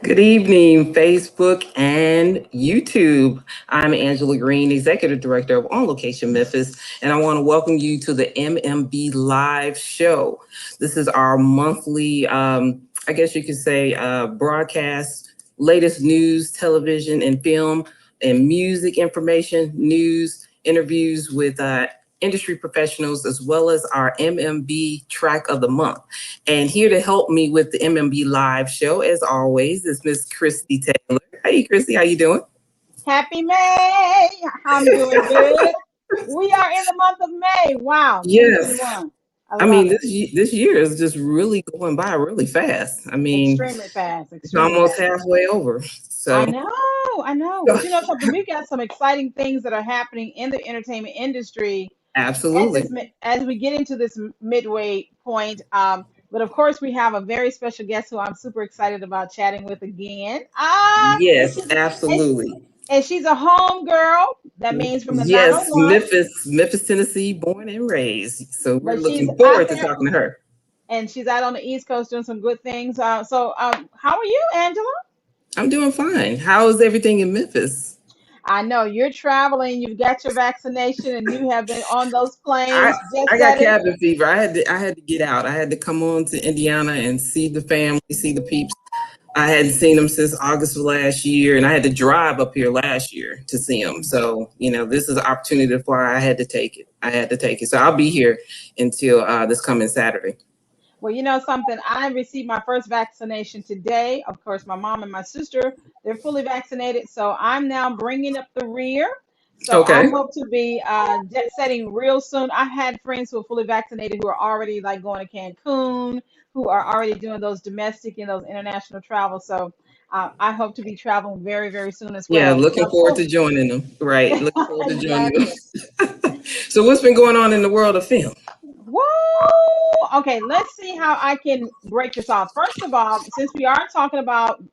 Good evening, Facebook and YouTube. I'm Angela Green, Executive Director of On Location Memphis, and I want to welcome you to the MMB Live Show. This is our monthly, I guess you could say, broadcast, latest news, television, and film, and music information, news, interviews with industry professionals, as well as our MMB track of the month. And here to help me with the MMB Live show, as always, is Miss Christie Taylor. Hey, Christie, how you doing? Happy May. I'm doing good. We are in the month of May. Wow, Yes. 2021. I I love mean, it. this year is just really going by really fast. I mean, Extremely fast, it's extremely almost fast. halfway over. I So, know, I know. But you know something, we've got some exciting things that are happening in the entertainment industry at absolutely. as we get into this midway point. But of course, we have a very special guest who I'm super excited about chatting with again. And Yes, she's and, absolutely. and she's a home girl. That means from the Yes, 901. Memphis, Tennessee, born and raised. So we're But she's looking out forward to there talking to her. and she's out on the East Coast doing some good things. How are you, Angela? I'm doing fine. How is everything in Memphis? I know you're traveling. You've got your vaccination, and you have been on those I planes. Jet I got setting. cabin fever. I had to get out. I had to come on to Indiana and see the family, see the peeps. I hadn't seen them since August of last year, and I had to drive up here last year to see them. So this is an opportunity to fly. I had to take it. I had to take it. So I'll be here until this coming Saturday. Well, you know something. I received my first vaccination today. Of course, my mom and my sister, they're fully vaccinated. So I'm now bringing up the rear. So I Okay. hope to be jet setting real soon. I had friends who are fully vaccinated who are already like going to Cancun, who are already doing those domestic and those international travel. So I hope to be traveling very, very soon as Yeah, well. looking Now, forward to joining them. Right, looking forward to joining exactly. them. So what's been going on in the world of film? Woo! Okay, let's see how I can break this off. First of all, since we are talking about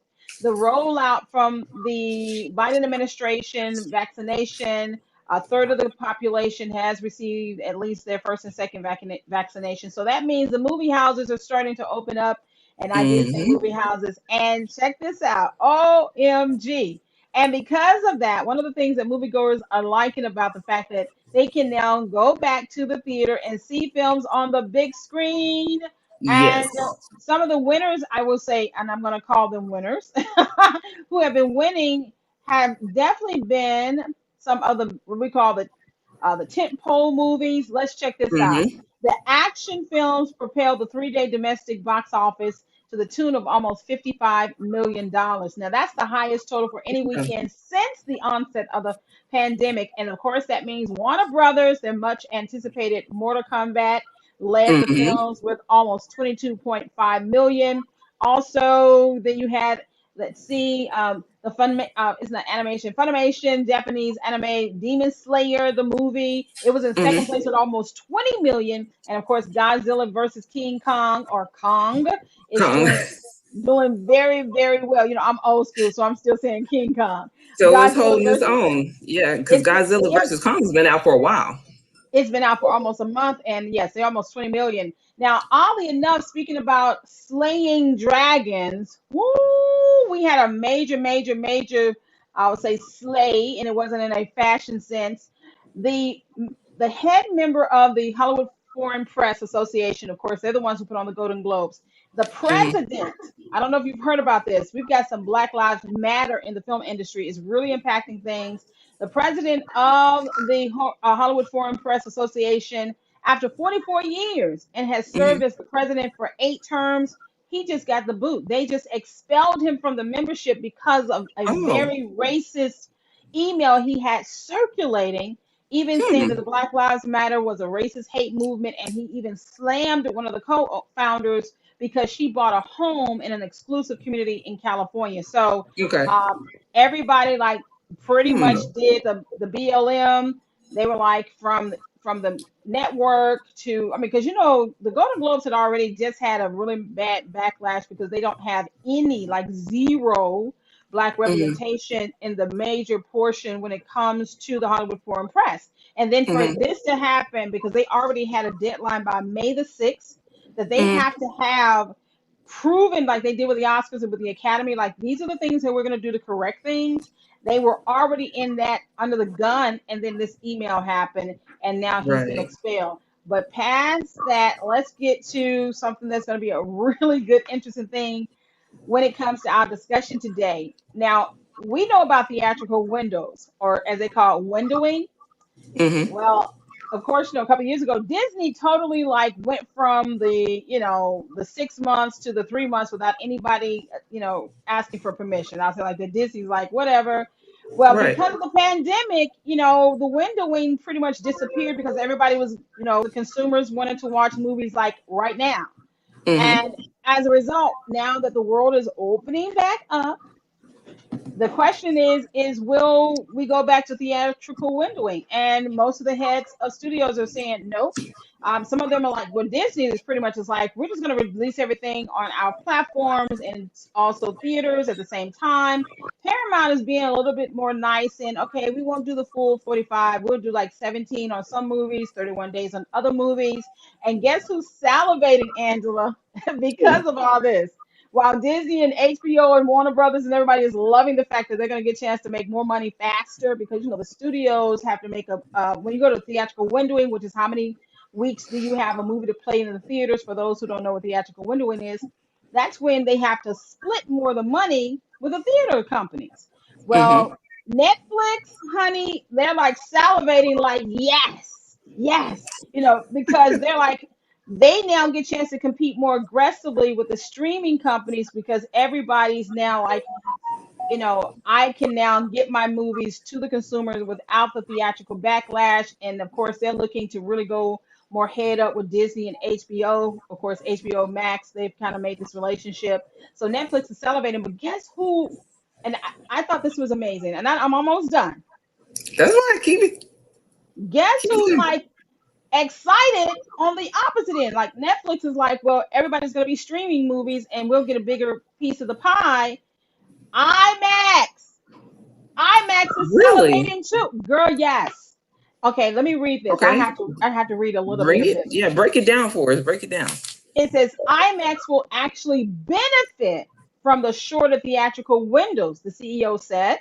the rollout from the Biden administration vaccination, a third of the population has received at least their first and second vaccination. So that means the movie houses are starting to open up. And I did say Hmm. movie houses. And check this out, OMG. And because of that, one of the things that moviegoers are liking about the fact that they can now go back to the theater and see films on the big screen. And Yes. some of the winners, I will say, and I'm going to call them winners, who have been winning have definitely been some of the what we call the tent pole movies. Let's check this out. Hmm. The action films propelled the 3-day domestic box office to the tune of almost $55 million. Now, that's the highest total for any weekend since the onset of the pandemic. And of course, that means Warner Brothers, their much anticipated Mortal Kombat, led the Hmm. films with almost 22.5 million. Also, then you had, let's see, the fun it's not animation, Funimation, Japanese anime Demon Slayer, the movie. It was in second Hmm. place with almost 20 million. And of course, Godzilla versus King Kong or Kong is Kong. doing very, very well. You know, I'm old school, so I'm still saying King Kong. So it's Godzilla holding its versus own. Yeah, because it's Godzilla yeah, versus Kong has been out for a while. it's been out for almost a month, and yes, they're almost 20 million. Now, oddly enough, speaking about slaying dragons, woo, we had a major, major, major, I would say, slay, and it wasn't in a fashion sense. The the head member of the Hollywood Foreign Press Association, of course, they're the ones who put on the Golden Globes. The Hmm. president, I don't know if you've heard about this. We've got some Black Lives Matter in the film industry. It's really impacting things. The president of the Hollywood Foreign Press Association, after 44 years and has served Hmm. as the president for 8 terms, he just got the boot. They just expelled him from the membership because of a Oh. very racist email he had circulating, even saying that Hmm. the Black Lives Matter was a racist hate movement. And he even slammed one of the co founders because she bought a home in an exclusive community in California. So Okay. everybody, like, pretty Hmm. much did the BLM. They were like from the network to, I mean, because you know the Golden Globes had already just had a really bad backlash because they don't have any, like, zero black Hmm. representation in the major portion when it comes to the Hollywood Foreign Press. And then for Hmm. this to happen, because they already had a deadline by May the 6th that they Hmm. have to have proven, like they did with the Oscars and with the Academy, like these are the things that we're going to do to correct things. They were already in that under the gun, and then this email happened, and now he's been Right. expelled. But past that, let's get to something that's going to be a really good, interesting thing when it comes to our discussion today. Now, we know about theatrical windows, or as they call it, windowing. Mm-hmm. Well, of course, a couple years ago, Disney totally like went from the 6 months to the 3 months without anybody, asking for permission. I was like, the Disney's like, whatever. Well, Right. because of the pandemic, the windowing pretty much disappeared because everybody was, the consumers wanted to watch movies like right now. Mm-hmm. And as a result, now that the world is opening back up, the question is will we go back to theatrical windowing? And most of the heads of studios are saying nope. Some of them are like, well, Disney is pretty much just like, we're just going to release everything on our platforms and also theaters at the same time. Paramount is being a little bit more nice and okay, we won't do the full 45. We'll do like 17 on some movies, 31 days on other movies. And guess who's salivating, Angela, because of all this? While Disney and HBO and Warner Brothers and everybody is loving the fact that they're going to get a chance to make more money faster because the studios have to make a when you go to theatrical windowing, which is how many weeks do you have a movie to play in the theaters? For those who don't know what theatrical windowing is, that's when they have to split more of the money with the theater companies. Mm-hmm. Well, Netflix, honey, they're like salivating, like yes, yes, because they're like they now get a chance to compete more aggressively with the streaming companies because everybody's now like, I can now get my movies to the consumers without the theatrical backlash. And of course, they're looking to really go more head up with Disney and HBO. Of course, HBO Max, they've kind of made this relationship. So Netflix is celebrating, but guess who? And I thought this was amazing. And I'm almost done. That's why I Guess keep who's it. like excited on the opposite end? Like Netflix is like, well, everybody's going to be streaming movies and we'll get a bigger piece of the pie. IMAX. IMAX is Really? celebrating too. Girl, yes. Okay, let me read this. I Okay. have to I have to read a little bit Bring of it. this. Yeah, break it down for us. Break it down. It says IMAX will actually benefit from the shorter theatrical windows, the CEO said.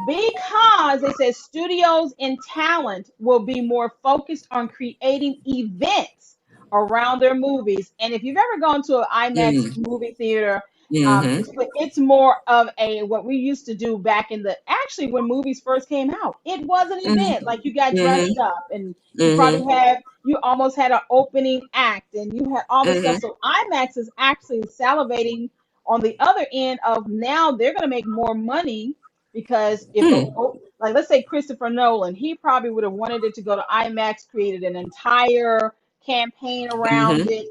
Because they said studios and talent will be more focused on creating events around their movies. And if you've ever gone to an IMAX Mm-hmm. movie theater, Mm-hmm. it's more of a what we used to do back in the actually when movies first came out. It was an event. Like you got dressed Mm-hmm. up and Mm-hmm. you almost had an opening act and you had all this stuff. Mm-hmm. So IMAX is actually salivating on the other end of now they're going to make more money because if Mm-hmm. like let's say Christopher Nolan, he probably would have wanted it to go to IMAX, created an entire campaign around Mm-hmm. it,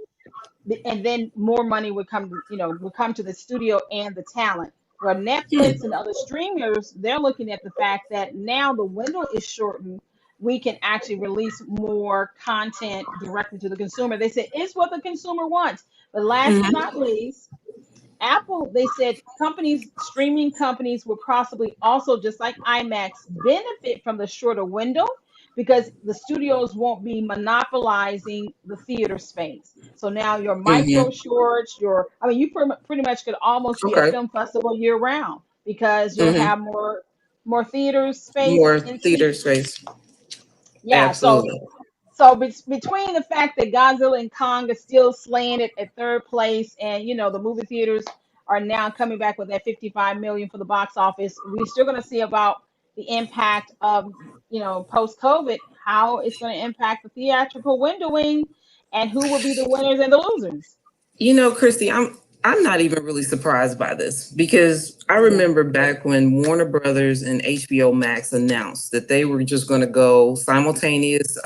and then more money would come to the studio and the talent. Where Netflix and other streamers, they're looking at the fact that now the window is shortened. We can actually release more content directly to the consumer. They said it's what the consumer wants. But last but Mm-hmm. not least, Apple, they said streaming companies will possibly also, just like IMAX, benefit from the shorter window because the studios won't be monopolizing the theater space. So now your micro Mm-hmm. shorts, you pretty much could almost be a Okay. film festival year round because you'll have Mm-hmm. more theater space More in theater space. yeah. So Absolutely. between the fact that Godzilla and Kong are still slaying it at third place, and the movie theaters are now coming back with that 55 million for the box office, we're still going to see about the impact of post COVID, how it's going to impact the theatrical windowing, and who will be the winners and the losers. Christy, I'm not even really surprised by this because I Yeah. remember back when Warner Brothers and HBO Max announced that they were just going to go simultaneous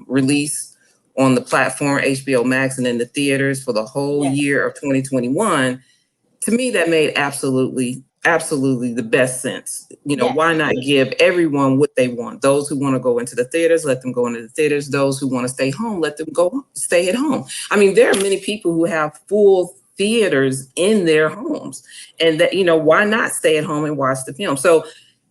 release on the platform HBO Max and in the theaters for the whole Yes. year of 2021. To me, that made absolutely the best sense. Why Yes. not give everyone what they want? Those who want to go into the theaters, let them go into the theaters. Those who want to stay home, let them go stay at home. I mean, there are many people who have full theaters in their homes, and that why not stay at home and watch the film? So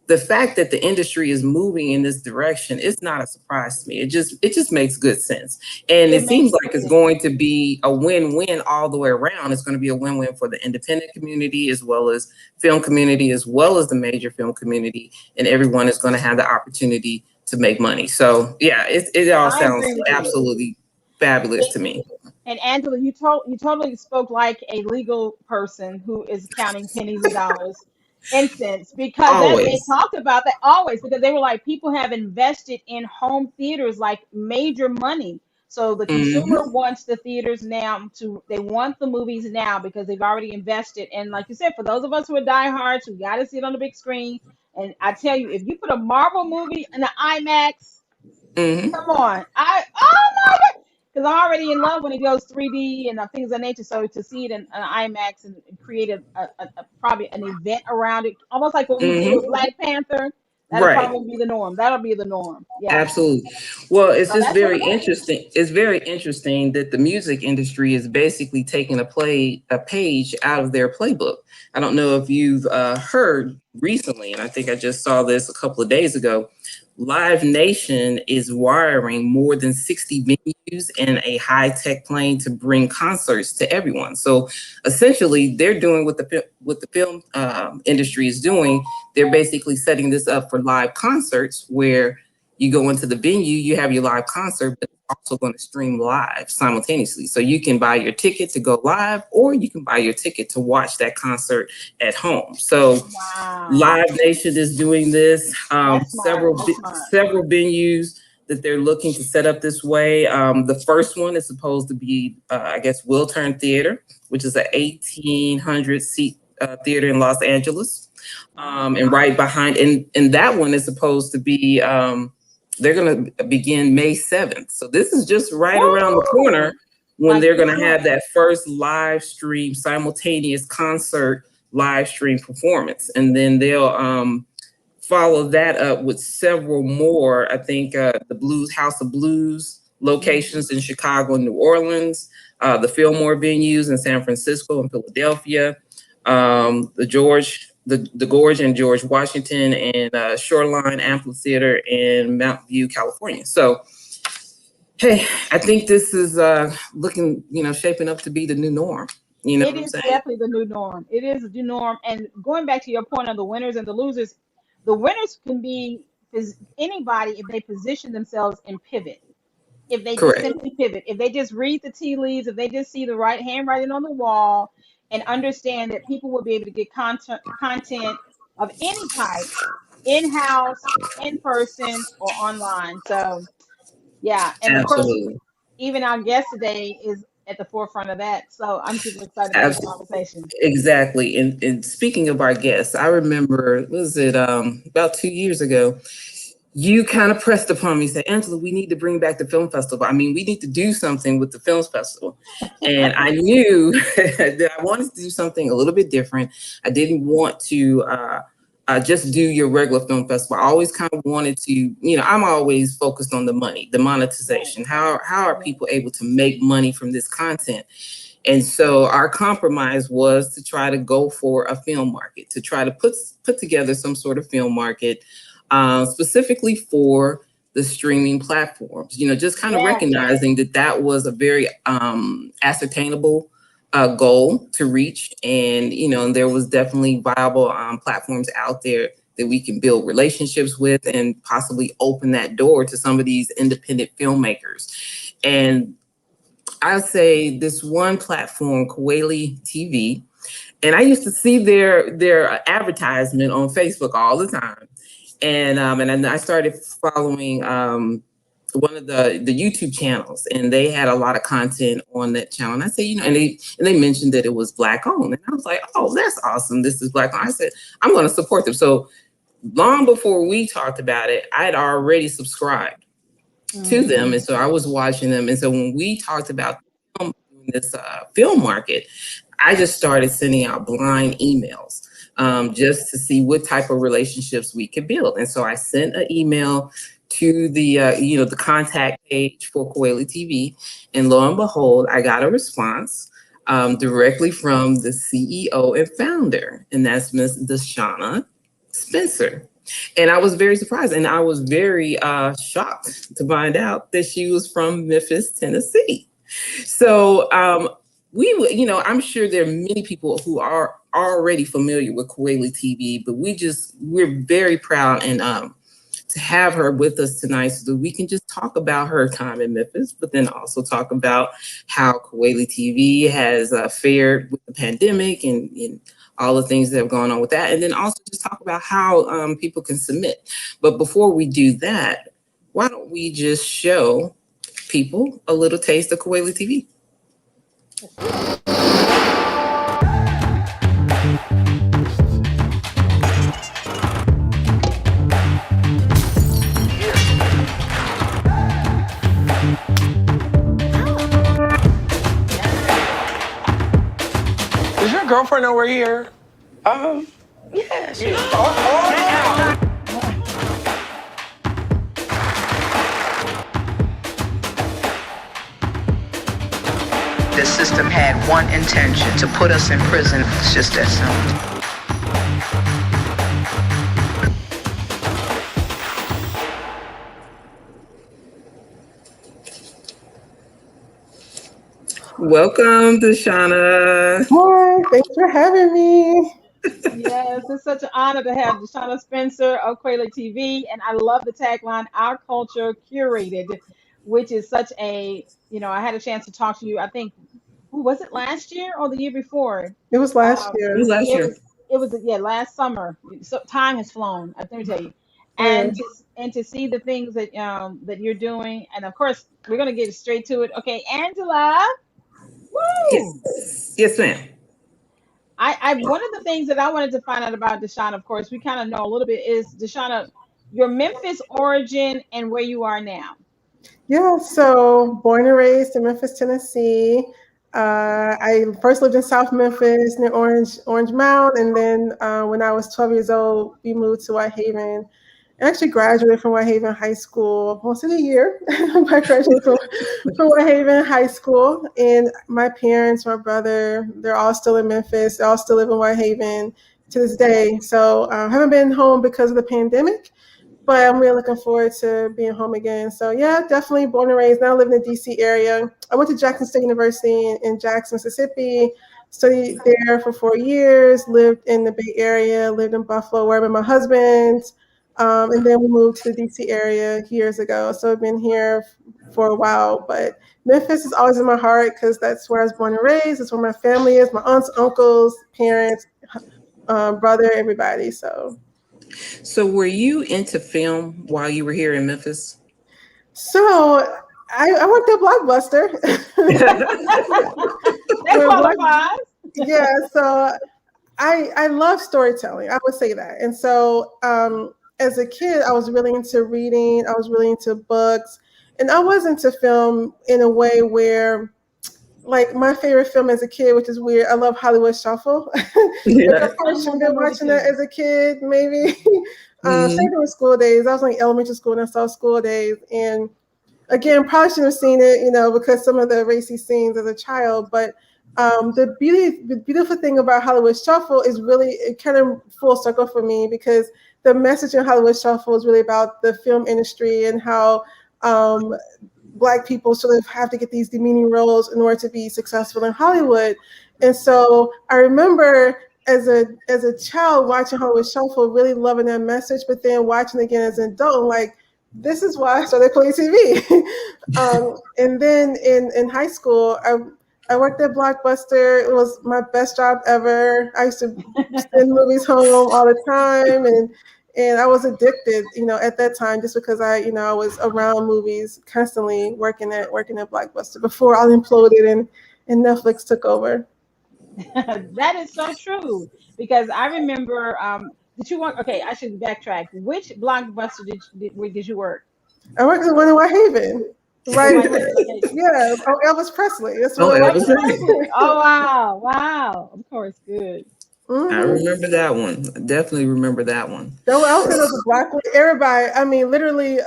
the fact that the industry is moving in this direction is not a surprise to me. It just makes good sense. And It it seems makes like it's going to be a win-win all the way around. It's going to be a win-win for the independent community, as well as film community, as well as the major film community, and everyone is going to have the opportunity to make money. So yeah, it all I sounds agree with you. absolutely fabulous to me. And Angela, you totally spoke like a legal person who is counting pennies and dollars and cents, because they Always. talked about that always, because they were like, people have invested in home theaters like major money. So the consumer Hmm. wants the theaters now, they want the movies now because they've already invested. And like you said, for those of us who are diehards who got to see it on the big screen, and I tell you, if you put a Marvel movie in the IMAX, Hmm. come on. Oh my God. Because I'm already in love when it goes 3D and things of that nature. So to see it in an IMAX and create probably an event around it, almost like what we did with Hmm. Black Panther, that'll Right. probably be the norm. That'll be the norm. Yeah. Absolutely. Well, it's So just that's very really good. interesting. It's very interesting that the music industry is basically taking a page out of their playbook. I don't know if you've heard recently, and I think I just saw this a couple of days ago. Live Nation is wiring more than 60 venues in a high-tech plane to bring concerts to everyone. So essentially, they're doing what the film industry is doing. They're basically setting this up for live concerts where you go into the venue, you have your live concert, but it's also going to stream live simultaneously. So you can buy your ticket to go live, or you can buy your ticket to watch that concert at home. So Wow. Live Nation is doing this. That's smart. That's smart. Several venues that they're looking to set up this way. The first one is supposed to be, I guess, Wiltern Theater, which is an 1,800 seat theater in Los Angeles. And right behind, and that one is supposed to be, they're going to begin May 7th. So this is just right around the Woo! corner when Like they're this going to have month. that first live stream, simultaneous concert live stream performance. And then they'll follow that up with several more. I think the House of Blues locations in Chicago and New Orleans, the Fillmore venues in San Francisco and Philadelphia, the Gorge in George Washington, and Shoreline Amphitheater in Mountain View, California. So, hey, I think this is looking, shaping up to be the new norm. You know It what I'm is saying? definitely the new norm. It is the new norm. And going back to your point on the winners and the winners can be anybody if they position themselves and pivot. If they just Correct. simply pivot, if they just read the tea leaves, if they just see the right handwriting on the wall and understand that people will be able to get content of any type, in-house, in person, or online. So yeah, and of course, Absolutely. even our guest today is at the forefront of that. So I'm super excited for this Absolutely. conversation. Exactly. And speaking of our guests, I remember, was it about 2 years ago, you kind of pressed upon me, said, Angela, we need to bring back the film festival. I mean, we need to do something with the films festival. And I knew that I wanted to do something a little bit different. I didn't want to just do your regular film festival. I always kind of wanted to, I'm always focused on the money, the Right. monetization. How are people able to make money from this content? And so our compromise was to try to go for a film market, to try to put together some sort of film market, specifically for the streaming platforms. Just kind of Yes. recognizing that that was a very ascertainable goal to reach, and there was definitely viable platforms out there that we can build relationships with and possibly open that door to some of these independent filmmakers. And I say this one platform, KweliTV, and I used to see their advertisement on Facebook all the time, and then I started following one of the YouTube channels, and they had a lot of content on that channel. And I said, and they mentioned that it was Black owned, and I was like, oh, that's awesome. This is Black owned. I said, I'm going to support them. So long before we talked about it, I had already subscribed to them, Mhm. and so I was watching them. And so when we talked about this film market, I just started sending out blind emails just to see what type of relationships we could build. And so I sent an email to the contact page for KweliTV, and lo and behold, I got a response directly from the CEO and founder, and that's Miss DeShuna Spencer. And I was very surprised, and I was very shocked to find out that she was from Memphis, Tennessee. So I'm sure there are many people who are already familiar with KweliTV, but we're very proud and to have her with us tonight so that we can just talk about her time in Memphis, but then also talk about how KweliTV has fared with the pandemic and all the things that have gone on with that. And then also just talk about how people can submit. But before we do that, why don't we just show people a little taste of KweliTV? Does your girlfriend know we're here? Yeah, she The system had one intention, to put us in prison. It's just that simple. Welcome, DeShuna. Hi, thanks for having me. Yes, it's such an honor to have DeShuna Spencer of KweliTV, and I love the tagline, "Our Culture Curated," which is such a, I had a chance to talk to you. I think, who was it, last year or the year before? It was last Um, It was year. last it year. was, last summer. So time has flown. Let me tell you, Oh, yeah. and to see the things that you're doing, and of course we're gonna get straight to it. Okay, Angela. Woo! Yes. Yes, ma'am. I one of the things that I wanted to find out about DeShuna, of course, we kind of know a little bit, is DeShuna, your Memphis origin and where you are now. Yeah, so born and raised in Memphis, Tennessee. I first lived in South Memphis near Orange Mound, and then when I was 12 years old, we moved to Whitehaven. I actually graduated from Whitehaven High School most of the year. I graduated from Whitehaven High School, and my parents, my brother, they're all still in Memphis. They all still live in Whitehaven to this day. So I haven't been home because of the pandemic, but I'm really looking forward to being home again. So yeah, definitely born and raised. Now I live in the DC area. I went to Jackson State University in Jackson, Mississippi, studied there for 4 years, lived in the Bay Area, lived in Buffalo where I met my husband. And then we moved to the DC area years ago. So I've been here for a while, but Memphis is always in my heart because that's where I was born and raised. It's where my family is, my aunts, uncles, parents, brother, everybody. So were you into film while you were here in Memphis? So I worked at Blockbuster. That qualifies. Yeah, so I love storytelling. I would say that. And so as a kid, I was really into reading. I was really into books, and I was into film in a way where, like, my favorite film as a kid, which is weird. I love Hollywood Shuffle. Like, I probably shouldn't have been watching that as a kid, maybe. Same with School Days. I was in elementary school and I saw School Days, and again, probably shouldn't have seen it, because some of the racy scenes as a child. But the beautiful thing about Hollywood Shuffle is really it kind of full circle for me, because the message in Hollywood Shuffle is really about the film industry and how Black people sort of have to get these demeaning roles in order to be successful in Hollywood. And so I remember as a child watching Hollywood Shuffle, really loving that message, but then watching it again as an adult, I'm like, this is why I started KweliTV. And then in high school, I worked at Blockbuster. It was my best job ever. I used to send movies home all the time, and I was addicted, at that time, just because I was around movies constantly, working at Blockbuster before all imploded and Netflix took over. That is so true, because I remember. Did you work? Okay, I should backtrack. Which Blockbuster did you work? I worked at one in Whitehaven. Right. Okay. Yeah. Oh, Elvis Presley. That's Oh, what Elvis Presley. Oh wow! Of course, good. I remember that one. I definitely remember that one. No, I was in the block with everybody. I mean, literally,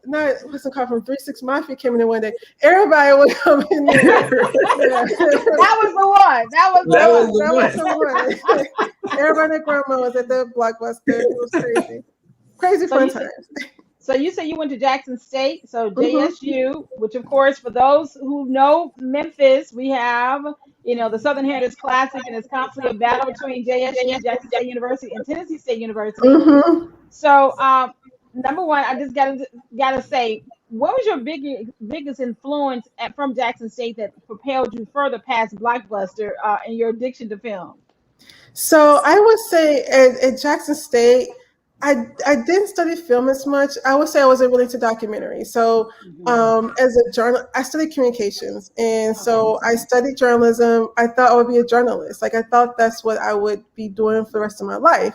wasn't called from 3-6 Mafia came in there one day. Everybody would come in there. Yeah. That was the one. That was the one. Everybody and grandma was at the Blockbuster. It was crazy. Crazy fun times. So you say you went to Jackson State, so JSU, which of course, for those who know Memphis, we have, the Southern Heritage Classic, and it's constantly a battle between JSU, Jackson State University, and Tennessee State University. So, number one, I just gotta say, what was your biggest influence from Jackson State that propelled you further past Blockbuster in your addiction to film? So I would say at Jackson State, I didn't study film as much. I would say I wasn't really into documentaries. So as a journal, I studied communications, and so I studied journalism. I thought I would be a journalist. Like I thought that's what I would be doing for the rest of my life.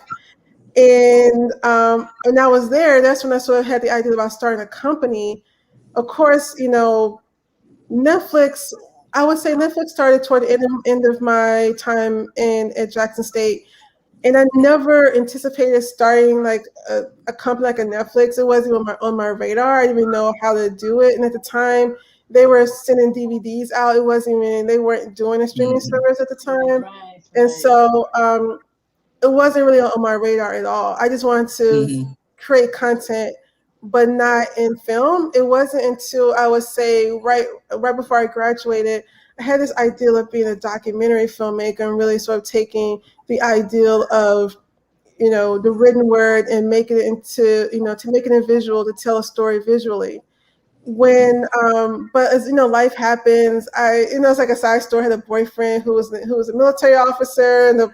And I was there. That's when I sort of had the idea about starting a company. Of course, Netflix. I would say Netflix started toward the end of my time at Jackson State. And I never anticipated starting like a company like a Netflix. It wasn't on my radar. I didn't even know how to do it. And at the time, they were sending DVDs out. They weren't doing a streaming service at the time. Right. And so it wasn't really on my radar at all. I just wanted to create content, but not in film. It wasn't until I would say right before I graduated, I had this ideal of being a documentary filmmaker and really sort of taking the ideal of, the written word and make it into, to make it a visual, to tell a story visually. But as life happens, it's like a side story. I had a boyfriend who was a military officer, and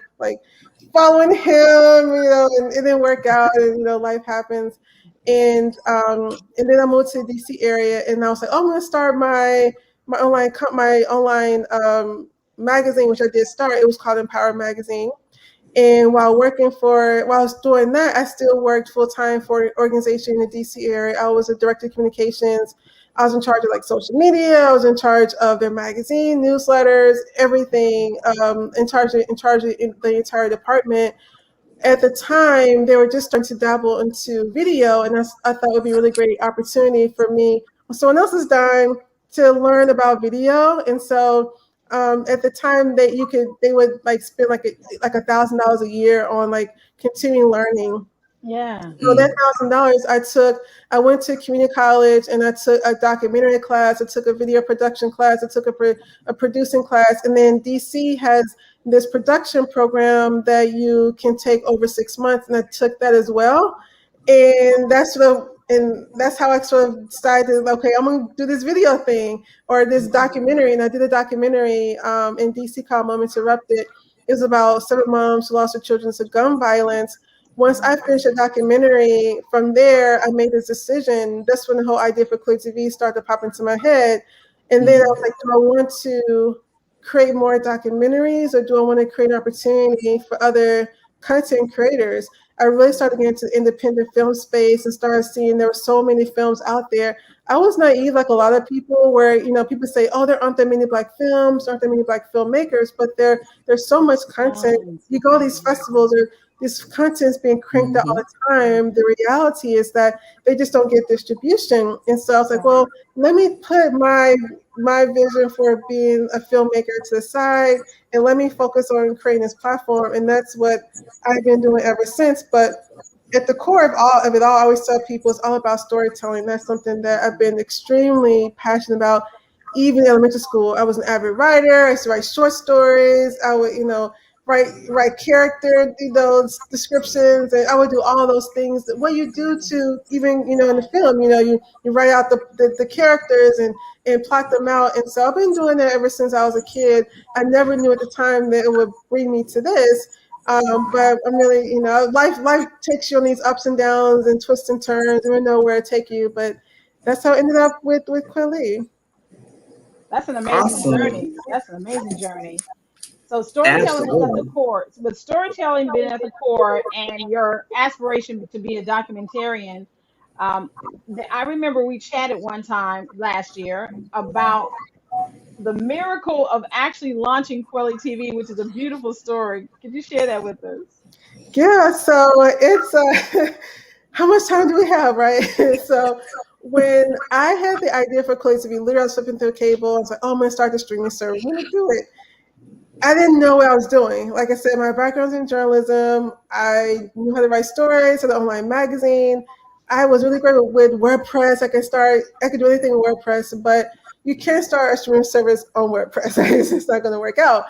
following him, and it didn't work out, and life happens. And then I moved to the DC area, and I was like, oh, I'm going to start my online magazine, which I did start. It was called Empower Magazine. And while I was doing that, I still worked full time for an organization in the DC area. I was a director of communications. I was in charge of social media. I was in charge of their magazine, newsletters, everything. In charge of the entire department. At the time, they were just starting to dabble into video, and I thought it would be a really great opportunity for me on someone else's dime to learn about video. And so at the time they would spend like $1,000 a year on continuing learning. Yeah. So that $1,000 I went to community college, and I took a documentary class. I took a video production class. I took a producing class. And then DC has this production program that you can take over 6 months. And I took that as well. And that's how I sort of decided, okay, I'm going to do this video thing or this documentary. And I did a documentary in DC called Mom Interrupted. It was about 7 moms who lost their children to gun violence. Once I finished the documentary, from there, I made this decision. That's when the whole idea for KweliTV started to pop into my head. And then I was like, do I want to create more documentaries, or do I want to create an opportunity for other content creators? I really started getting into the independent film space and started seeing there were so many films out there. I was naive, like a lot of people, where people say, "Oh, there aren't that many Black films, there aren't that many Black filmmakers," but there's so much content. You go to these festivals, or this content's being cranked out all the time. The reality is that they just don't get distribution. And so I was like, well, let me put my vision for being a filmmaker to the side, and let me focus on creating this platform. And that's what I've been doing ever since. But at the core of it all, I always tell people it's all about storytelling. That's something that I've been extremely passionate about. Even in elementary school, I was an avid writer. I used to write short stories. I would, write character, descriptions, and I would do all those things. What you do to even, in the film, you write out the characters and plot them out. And so I've been doing that ever since I was a kid. I never knew at the time that it would bring me to this. But I'm really, life takes you on these ups and downs and twists and turns. You don't know where it take you, but that's how I ended up with Kweli. That's an amazing journey. That's an amazing journey. So storytelling is at the core. With storytelling being at the core and your aspiration to be a documentarian, I remember we chatted one time last year about the miracle of actually launching KweliTV, which is a beautiful story. Could you share that with us? Yeah, so it's how much time do we have, right? So when I had the idea for KweliTV, literally I was flipping through cable. I was like, oh, I'm going to start the streaming service. I'm going to do it. I didn't know what I was doing. Like I said, my background's in journalism. I knew how to write stories for the online magazine. I was really great with WordPress. I could do anything with WordPress, but you can't start a streaming service on WordPress. It's just not going to work out.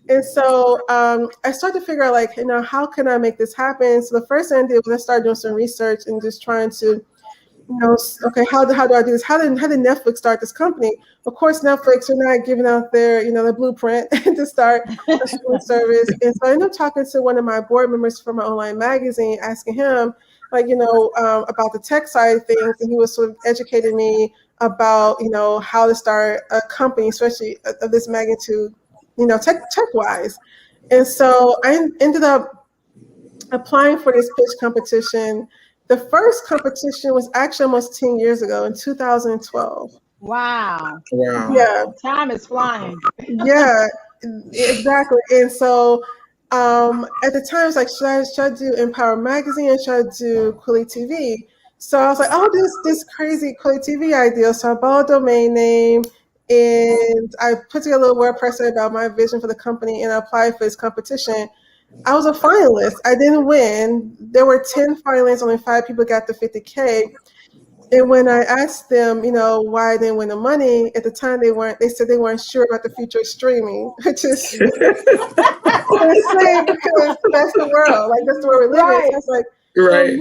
And so I started to figure out, like, how can I make this happen? So the first thing I did was I started doing some research and just trying to, okay, how do I do this? How did Netflix start this company? Of course, Netflix are not giving out their, the blueprint to start a streaming service. And so I ended up talking to one of my board members from my online magazine, asking him, like, about the tech side of things. And he was sort of educating me about, how to start a company, especially of this magnitude, tech-wise. And so I ended up applying for this pitch competition. The first competition was actually almost 10 years ago in 2012. Wow. Yeah. Time is flying. Yeah, exactly. And so at the time, I was like, should I do Empower Magazine or should I do KweliTV? So I was like, oh, this crazy KweliTV idea. So I bought a domain name and I put together a little WordPress about my vision for the company and I applied for this competition. I was a finalist. I didn't win. There were 10 finalists, only 5 people got the 50K. And when I asked them, why I didn't win the money, at the time they said they weren't sure about the future of streaming, which is insane because that's the world. Like, that's the world we live in. So I was like, Right.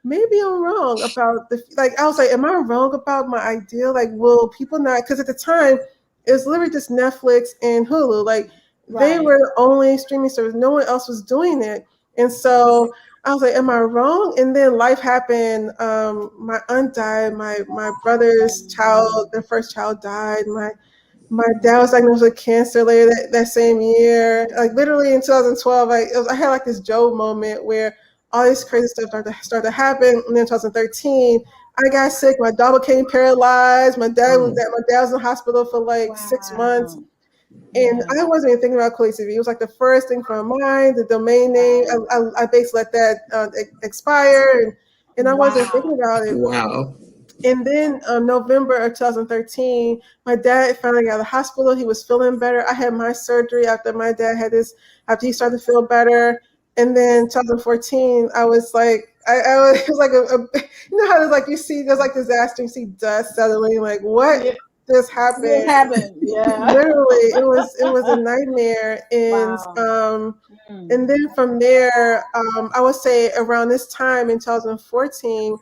Maybe I'm wrong about I was like, am I wrong about my idea? Like, will people not, because at the time it was literally just Netflix and Hulu. Like, they were the only streaming service. No one else was doing it. And so I was like, am I wrong? And then life happened. My aunt died. My brother's child, their first child, died. My dad was diagnosed with cancer later that same year. Like, literally in 2012, I had like this Job moment where all this crazy stuff started to happen. And then in 2013, I got sick. My dog became paralyzed. My dad was in the hospital for like 6 months. And I wasn't even thinking about KweliTV. It was like the first thing from my mind, the domain name. I basically let that expire, and I wasn't thinking about it. Wow. And then November of 2013, my dad finally got out of the hospital. He was feeling better. I had my surgery after my dad had after he started to feel better. And then 2014, I was like, it was like how there's like there's like disaster, you see dust settling, like what just happened? It happened, yeah. Literally, it was a nightmare, and and then from there, I would say around this time in 2014,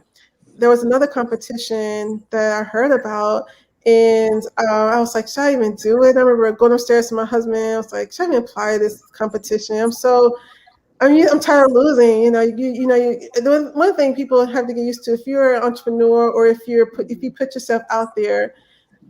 there was another competition that I heard about, and I was like, should I even do it? I remember going upstairs to my husband. I was like, should I even apply to this competition? I'm tired of losing. One thing people have to get used to, if you're an entrepreneur or if you put yourself out there,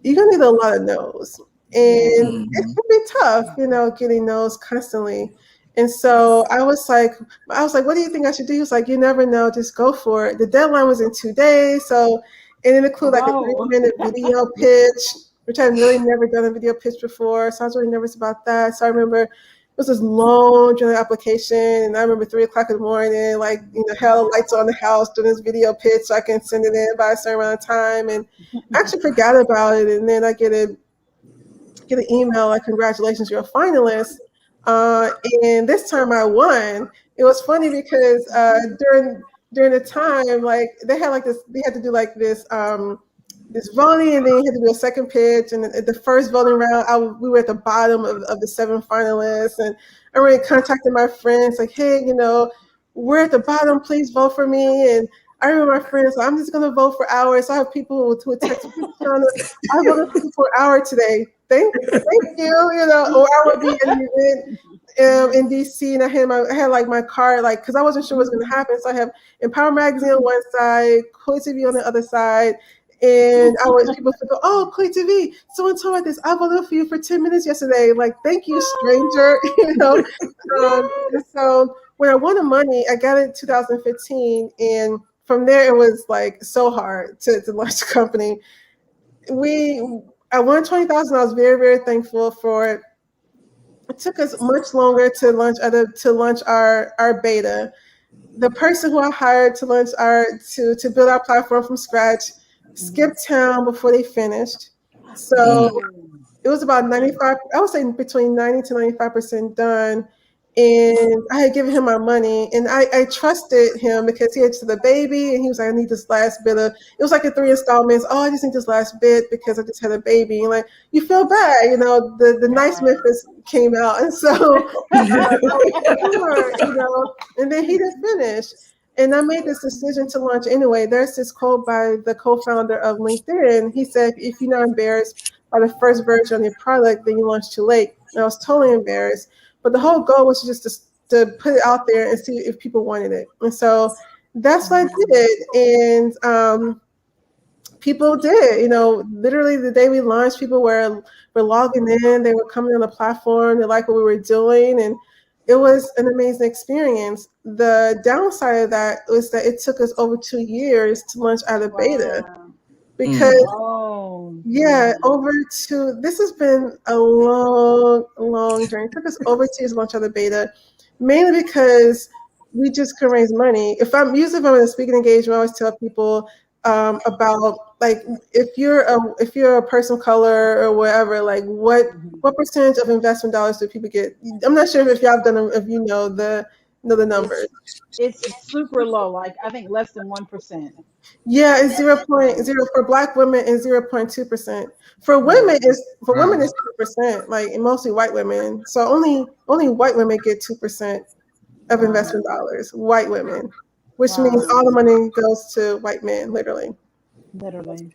you're gonna need a lot of no's, and it can be tough, getting no's constantly. And so I was like, what do you think I should do? He was like, you never know, just go for it. The deadline was in 2 days, so it included like a 3-minute video pitch, which I've really never done a video pitch before, so I was really nervous about that. So I remember it was this long journal application, and I remember 3:00 in the morning, like, had all the lights on the house doing this video pitch so I can send it in by a certain amount of time. And I actually forgot about it, and then I get an email like, congratulations, you're a finalist. And this time I won. It was funny because during the time, like, they had to do like this voting, and then you had to do a second pitch. And at the first voting round, we were at the bottom of the 7 finalists. And I really contacted my friends, like, hey, we're at the bottom, please vote for me. And I remember my friends, I'm just going to vote for hours. So I have people who text me, I voted for you for an hour today. Thank you, or I would be in the event in DC, and I had like my card, like, because I wasn't sure what was going to happen. So I have Empower Magazine on one side, KweliTV on the other side. And people would go, oh, KweliTV, someone told me this. I voted for you for 10 minutes yesterday. Like, thank you, stranger. And so when I won the money, I got it in 2015. And from there, it was like so hard to launch the company. I won $20,000. I was very, very thankful for it. It took us much longer to launch our beta. The person who I hired to build our platform from scratch skipped town before they finished. So it was about 95, I would say between 90 to 95% done. And I had given him my money, and I trusted him because he had to the baby, and he was like, I need this last bit of, it was like in 3 installments. Oh, I just need this last bit because I just had a baby. And like, you feel bad, you know, the nice Memphis came out. And so, sure, you know, and then he didn't finish. And I made this decision to launch anyway. There's this quote by the co-founder of LinkedIn. He said, if you're not embarrassed by the first version of your product, then you launch too late. And I was totally embarrassed. But the whole goal was just to put it out there and see if people wanted it. And so that's what I did. And people did, you know, literally the day we launched, people were logging in, they were coming on the platform, they liked what we were doing. And it was an amazing experience. The downside of that was that it took us over 2 years to launch out of beta. Because this has been a long journey. It took us over 2 years to launch out of beta, mainly because we just couldn't raise money. If I'm in a speaking engagement, I always tell people about, like, if you're a person of color or whatever, like what percentage of investment dollars do people get? I'm not sure if y'all have done, if you know the numbers. It's super low, like I think less than 1%. Yeah, it's 0.0 for Black women and 0.2%. For women it's 2%, like, and mostly white women. So only white women get 2% of investment dollars. White women, which means all the money goes to white men, literally.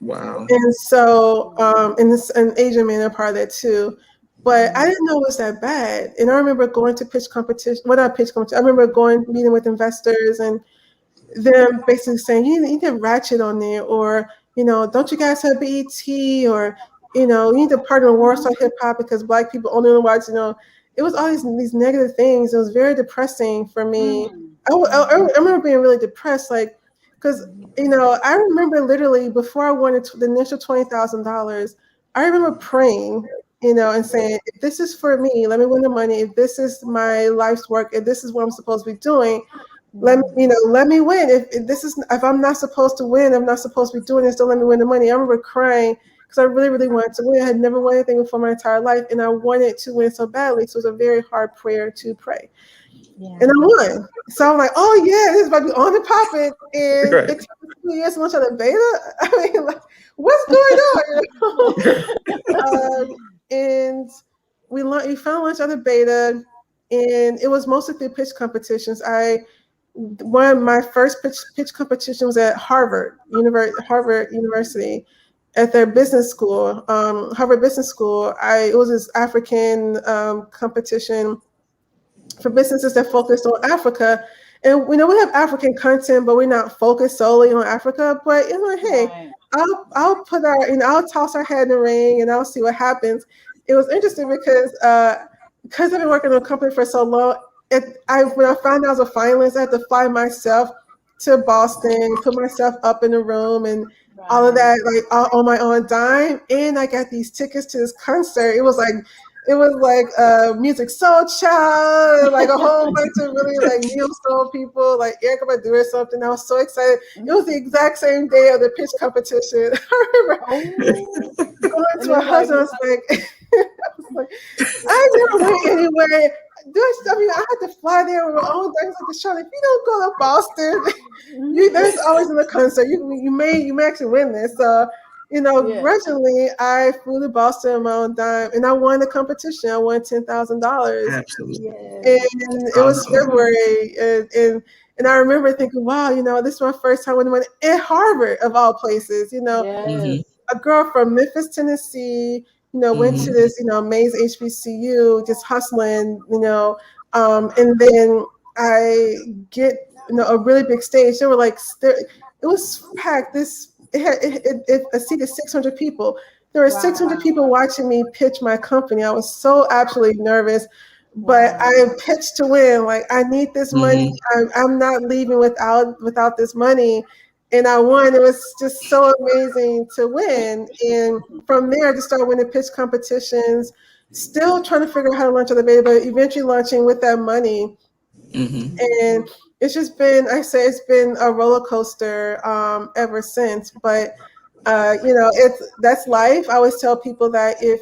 Wow. And so, and Asian men are part of that too. But I didn't know it was that bad. And I remember going to pitch competition. Well, not pitch competition. I remember meeting with investors and them basically saying, you need to ratchet on there, or, you know, don't you guys have BET, or, you know, you need to partner with Warsaw Hip Hop because Black people only watch, you know. It was all these negative things. It was very depressing for me. I remember being really depressed, like, because, you know, I remember literally before I wanted the initial $20,000, I remember praying, you know, and saying, if this is for me, let me win the money. If this is my life's work, if this is what I'm supposed to be doing, let me win. If I'm not supposed to win, I'm not supposed to be doing this, don't let me win the money. I remember crying because I really, really wanted to win. I had never won anything before my entire life, and I wanted to win so badly. So it was a very hard prayer to pray. Yeah. And I won. So I'm like, oh yeah, this is about to be on the popping. And it took 2 years to launch out of beta. I mean, like, what's going on? And we found launch out of beta, and it was mostly through pitch competitions. One of my first pitch competition was at Harvard University, at their business school, Harvard Business School. It was this African competition for businesses that focused on Africa. And we have African content, but we're not focused solely on Africa. But hey, I'll put I'll toss our head in the ring and I'll see what happens. It was interesting because I've been working on a company for so long. When I found out I was a finalist, I had to fly myself to Boston, put myself up in the room, and all of that, like, all on my own dime. And I got these tickets to this concert. It was like Music Soul Child, like a whole bunch of really like neo soul people, like Erykah Badu or something. I was so excited. It was the exact same day of the pitch competition. I remember going to my husband. I was like, I never went anywhere. I had to fly there with my own things like DeShuna. If you don't go to Boston, there's always in the concert. You may actually win this. Originally I flew to Boston on my own dime, and I won the competition. I won $10,000. Absolutely. And it was February, and I remember thinking, wow, this is my first time winning money at Harvard of all places. A girl from Memphis, Tennessee, went to this, amazing HBCU, just hustling, and then I get, a really big stage. There were like, it was packed. It seated 600 people. There were 600 people watching me pitch my company. I was so absolutely nervous, but I pitched to win. Like, I need this money. I'm not leaving without this money. And I won. It was just so amazing to win. And from there, I just started winning pitch competitions, still trying to figure out how to launch on the beta, but eventually launching with that money. And it's just been, it's been a roller coaster ever since. But That's life. I always tell people that if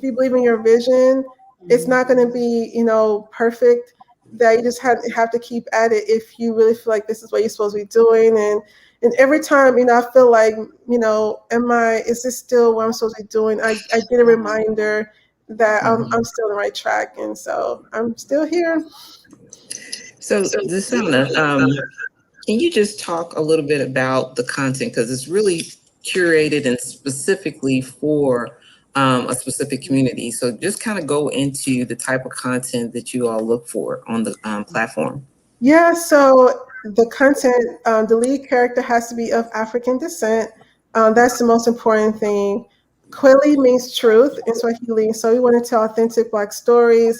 you believe in your vision, it's not going to be perfect. That you just have to keep at it if you really feel like this is what you're supposed to be doing. And every time I feel like is this still what I'm supposed to be doing? I get a reminder that I'm still on the right track, and so I'm still here. So, DeShuna, can you just talk a little bit about the content, because it's really curated and specifically for a specific community? So just kind of go into the type of content that you all look for on the platform. Yeah, so the content, the lead character has to be of African descent. That's the most important thing. Kweli means truth in Swahili, so we want to tell authentic Black stories.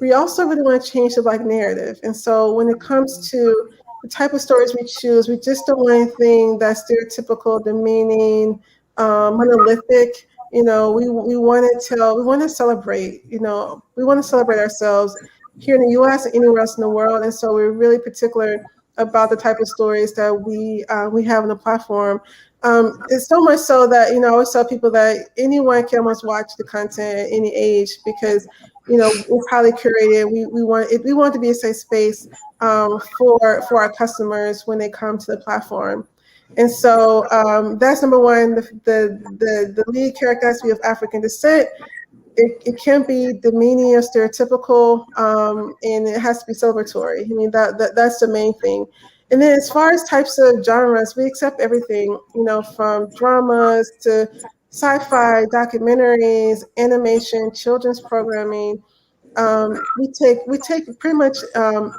We also really want to change the Black narrative. And so when it comes to the type of stories we choose, we just don't want anything that's stereotypical, demeaning, monolithic. We want to celebrate, we want to celebrate ourselves here in the U.S. and anywhere else in the world. And so we're really particular about the type of stories that we have on the platform. It's so much so that I always tell people that anyone can almost watch the content at any age, because it's highly curated. We want it to be a safe space for our customers when they come to the platform. And so that's number one. The lead character has to be of African descent. It can't be demeaning or stereotypical, and it has to be celebratory. I mean, that's the main thing. And then as far as types of genres, we accept everything, from dramas to sci-fi, documentaries, animation, children's programming. We take pretty much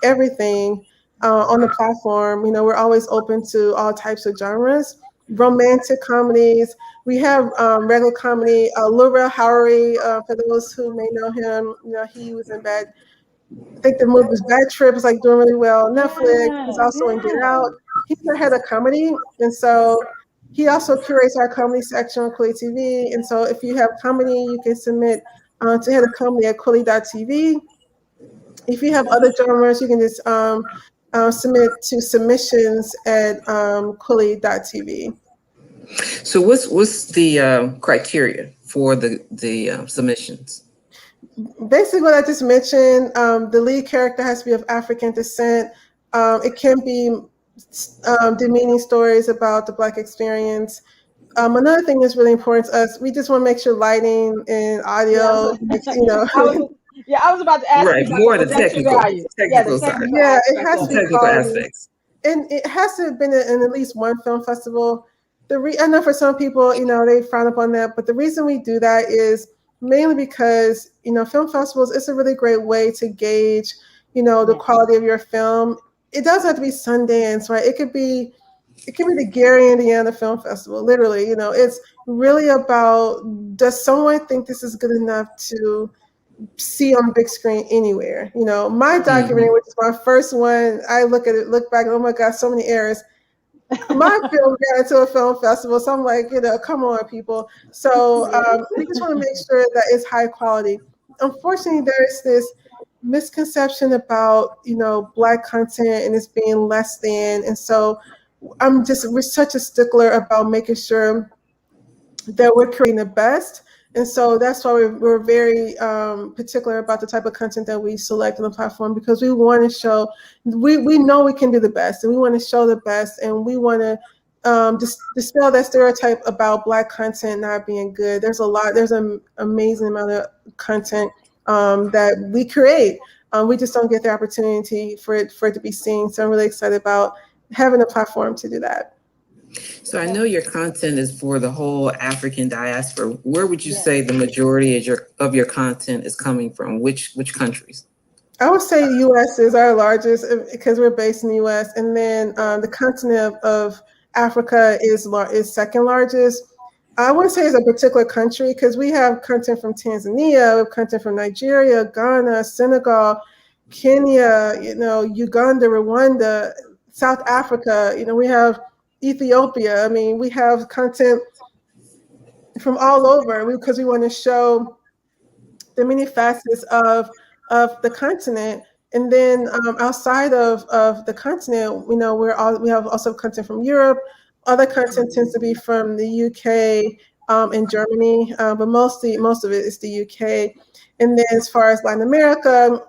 everything on the platform. We're always open to all types of genres, romantic comedies. We have regular comedy. Laura Howery, for those who may know him, he was in Bad. I think the movie was Bad Trip. Is like doing really well. Netflix. He's also in Get Out. He's the head of comedy, and so he also curates our comedy section on KweliTV. And so if you have comedy, you can submit to head of comedy at Kweli.tv. If you have other genres, you can just submit to submissions at Kweli.tv. So what's the criteria for the submissions? Basically, what I just mentioned, the lead character has to be of African descent. It can be demeaning stories about the Black experience. Another thing that's really important to us, we just want to make sure lighting and audio, I was about to ask right, you more the technical side. Yeah, it has to be technical aspects. And it has to have been in at least one film festival. I know for some people, they frown upon that, but the reason we do that is mainly because, film festivals, it's a really great way to gauge, the quality of your film. It doesn't have to be Sundance, right? It can be the Gary, Indiana Film Festival, literally. It's really about, does someone think this is good enough to see on the big screen anywhere? My documentary, which is my first one, I look back, and oh my God, so many errors. My film got into a film festival, so I'm like, come on, people. So we just want to make sure that it's high quality. Unfortunately, there's this misconception about Black content and it's being less than, and so we're such a stickler about making sure that we're creating the best. And so that's why we're very particular about the type of content that we select on the platform, because we want to show, we know we can do the best, and we want to show the best, and we want to dispel that stereotype about Black content not being good. There's an amazing amount of content that we create. We just don't get the opportunity for it to be seen. So I'm really excited about having a platform to do that. So I know your content is for the whole African diaspora. Where would you say the majority of your content is coming from? Which countries? I would say the U.S. is our largest, because we're based in the U.S. And then the continent of Africa is second largest. I wouldn't say it's a particular country, because we have content from Tanzania, we have content from Nigeria, Ghana, Senegal, Kenya, Uganda, Rwanda, South Africa. We have Ethiopia. I mean, we have content from all over, because we want to show the many facets of the continent. And then outside of the continent, we have also content from Europe, Other content tends to be from the UK and Germany, but most of it is the UK. And then as far as Latin America,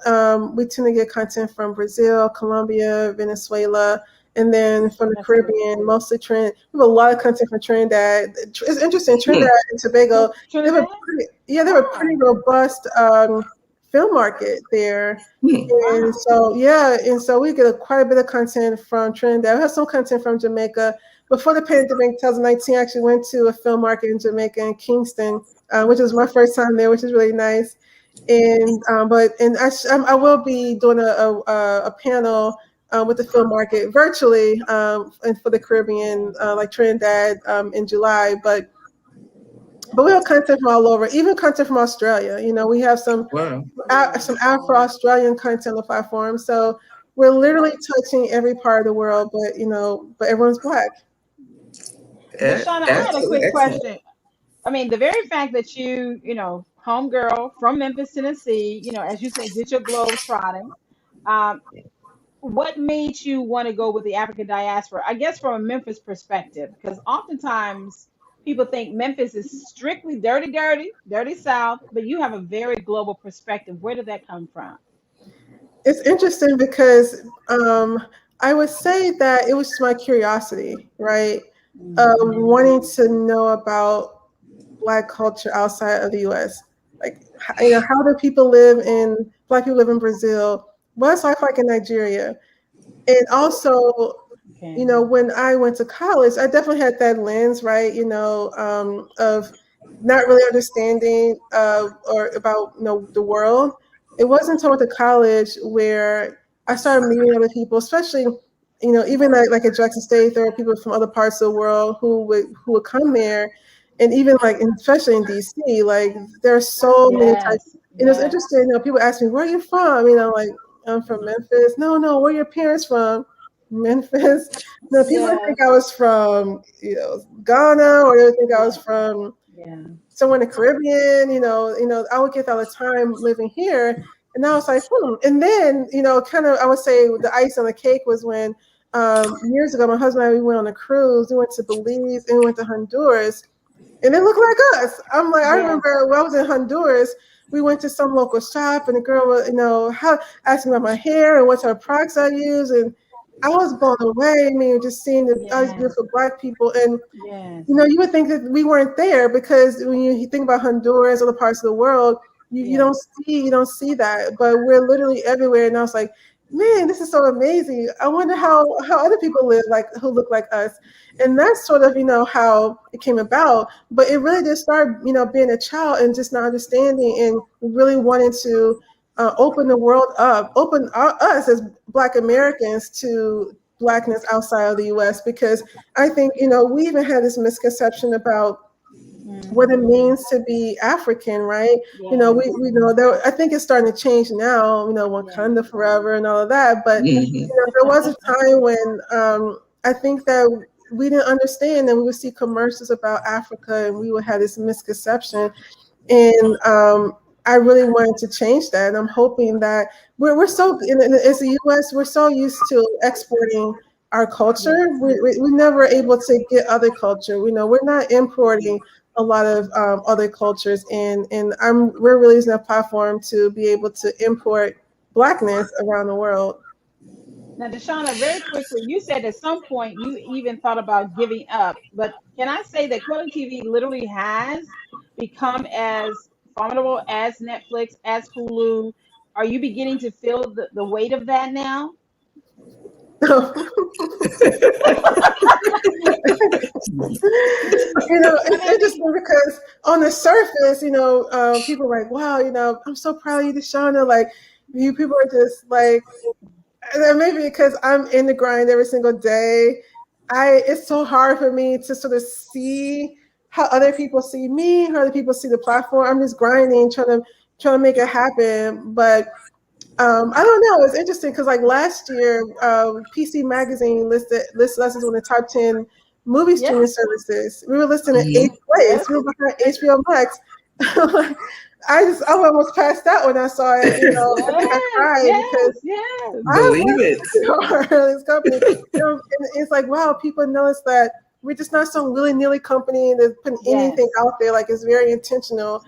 we tend to get content from Brazil, Colombia, Venezuela, and then from the Caribbean, mostly Trinidad. We have a lot of content from Trinidad. It's interesting, Trinidad and Tobago, they have a pretty robust film market there. And so, and so we get quite a bit of content from Trinidad. We have some content from Jamaica. Before the pandemic, 2019, I actually went to a film market in Jamaica, in Kingston, which was my first time there, which is really nice. And I will be doing a panel with the film market virtually and for the Caribbean, like Trinidad, in July. But we have content from all over, even content from Australia. You know, we have some Afro-Australian content on the platform. So we're literally touching every part of the world, but everyone's Black. DeShuna, I had a quick question. I mean, the very fact that you homegirl from Memphis, Tennessee, as you say, did your globe trotting. What made you want to go with the African diaspora? I guess from a Memphis perspective, because oftentimes people think Memphis is strictly dirty South, but you have a very global perspective. Where did that come from? It's interesting because I would say that it was my curiosity, right? Wanting to know about Black culture outside of the U.S. Like, how do Black people live in Brazil? What's life like in Nigeria? And also, when I went to college, I definitely had that lens, right? Of not really understanding or about the world. It wasn't until I went to college where I started meeting other people, especially even like at Jackson State, there are people from other parts of the world who would come there, and even especially in DC, like there are so many types. And it's interesting, people ask me, "Where are you from?" I'm like, "I'm from Memphis." No, where are your parents from? Memphis. No, people think I was from Ghana, or they think I was from somewhere in the Caribbean. I would get that all the time living here, and I was like, And then kind of I would say the ice on the cake was when years ago my husband and I, we went on a cruise. We went to Belize and we went to Honduras, and it looked like us. I'm like, I remember when I was in Honduras, we went to some local shop, and the girl was, asking about my hair and what type of products I use, and I was blown away. I mean, just seeing all these beautiful Black people, and you would think that we weren't there, because when you think about Honduras, other parts of the world, you don't see that, but we're literally everywhere. And I was like, man, this is so amazing. I wonder how other people live, who look like us. And that's sort of how it came about. But it really did start being a child and just not understanding, and really wanting to open the world up, open us as Black Americans to Blackness outside of the U.S. Because I think we even had this misconception about what it means to be African, right? We know I think it's starting to change now, Wakanda forever and all of that. But there was a time when I think that we didn't understand, and we would see commercials about Africa, and we would have this misconception. And I really wanted to change that. And I'm hoping that we're so, as the U.S., we're so used to exporting our culture. We're never able to get other culture. We're not importing a lot of other cultures, and we're really using a platform to be able to import Blackness around the world. Now, DeShuna, very quickly, you said at some point you even thought about giving up, but can I say that KweliTV literally has become as formidable as Netflix, as Hulu? Are you beginning to feel the weight of that now? It's interesting because on the surface, people are like, wow, I'm so proud of you, DeShuna. Like, you people are just like, and maybe because I'm in the grind every single day, it's so hard for me to sort of see how other people see me, how other people see the platform. I'm just grinding, trying to make it happen. But I don't know. It's interesting because last year, PC Magazine listed us as one of the top 10 movie streaming services. We were listed in 8th place. We were behind HBO Max. I almost passed out when I saw it. I think I cried because believe it. This company. And it's like, wow, people notice that we're just not some willy-nilly company that's putting anything Yes. out there. Like, it's very intentional.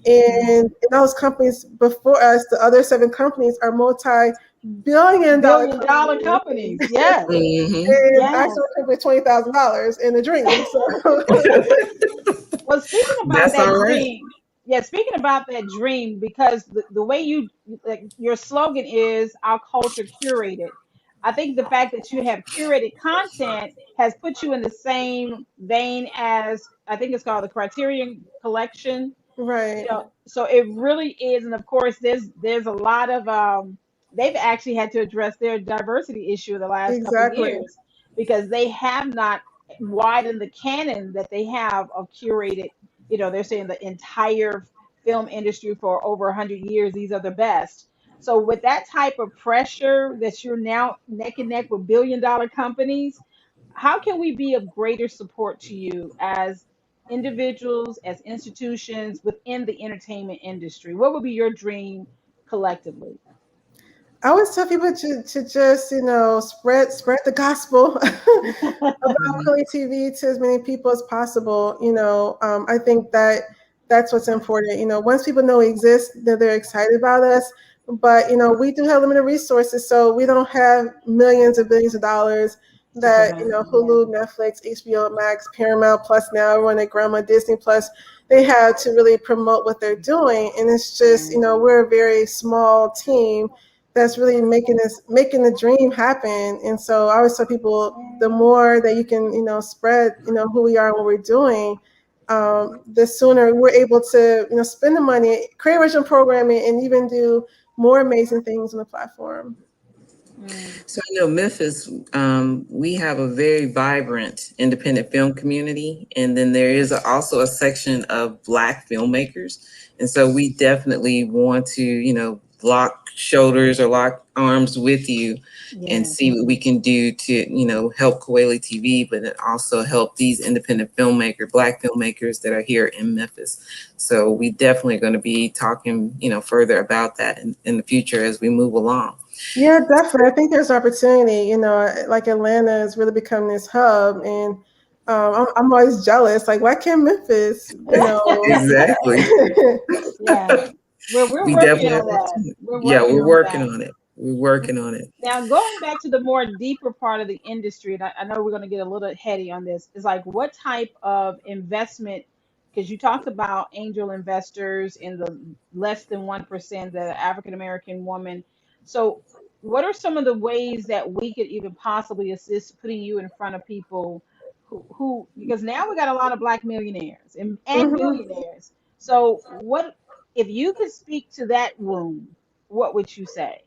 Mhm. And those companies before us, the other 7 companies, are multi-billion-dollar Billion-dollar companies. companies. Yes. Mhm. And I Yes. still think with $20,000 in a dream. So Well, speaking about That's that all right. dream, yeah, speaking about that dream, because the way you, like, your slogan is our culture curated. I think the fact that you have curated content has put you in the same vein as, I think it's called the Criterion Collection. right, So it really is. And of course, there's a lot of they've actually had to address their diversity issue in the last couple of exactly. years, because they have not widened the canon that they have of curated. They're saying the entire film industry for over 100 years, these are the best. So with that type of pressure that you're now neck and neck with billion-dollar companies, how can we be of greater support to you as individuals, as institutions within the entertainment industry? What would be your dream collectively? I always tell people to just, spread the gospel about Mhm. KweliTV to as many people as possible. I think that's what's important. Once people know we exist, that they're excited about us. But we do have limited resources, so we don't have millions and billions of dollars To that provide. Yeah. Hulu, Netflix, HBO Max, Paramount Plus, now everyone at Grandma Disney Plus, they have to really promote what they're doing. And it's just, we're a very small team that's really making the dream happen. And so I always tell people, the more that you can spread who we are and what we're doing, the sooner we're able to spend the money, create original programming, and even do more amazing things on the platform. Mm. So I know Memphis, we have a very vibrant independent film community, and then there is also a section of Black filmmakers, and so we definitely want to, lock shoulders or lock arms with you and Yes. see what we can do to, help Kweli TV, but then also help these independent Black filmmakers that are here in Memphis. So we definitely are going to be talking, further about that in the future as we move along. Yeah, definitely. I think there's opportunity. Like Atlanta has really become this hub, and I'm always jealous. Like, why can't Memphis? Exactly. Yeah. Well, we're We working definitely have on that. opportunity. We're Yeah, working we're on working that. on it. We're working on it. Now, going back to the more deeper part of the industry, and I know we're going to get a little heady on this, is like what type of investment, because you talked about angel investors in the less than 1% that are African American woman. So, what are some of the ways that we could even possibly assist putting you in front of people because now we got a lot of Black millionaires and Mhm. billionaires. So, what if you could speak to that room, what would you say?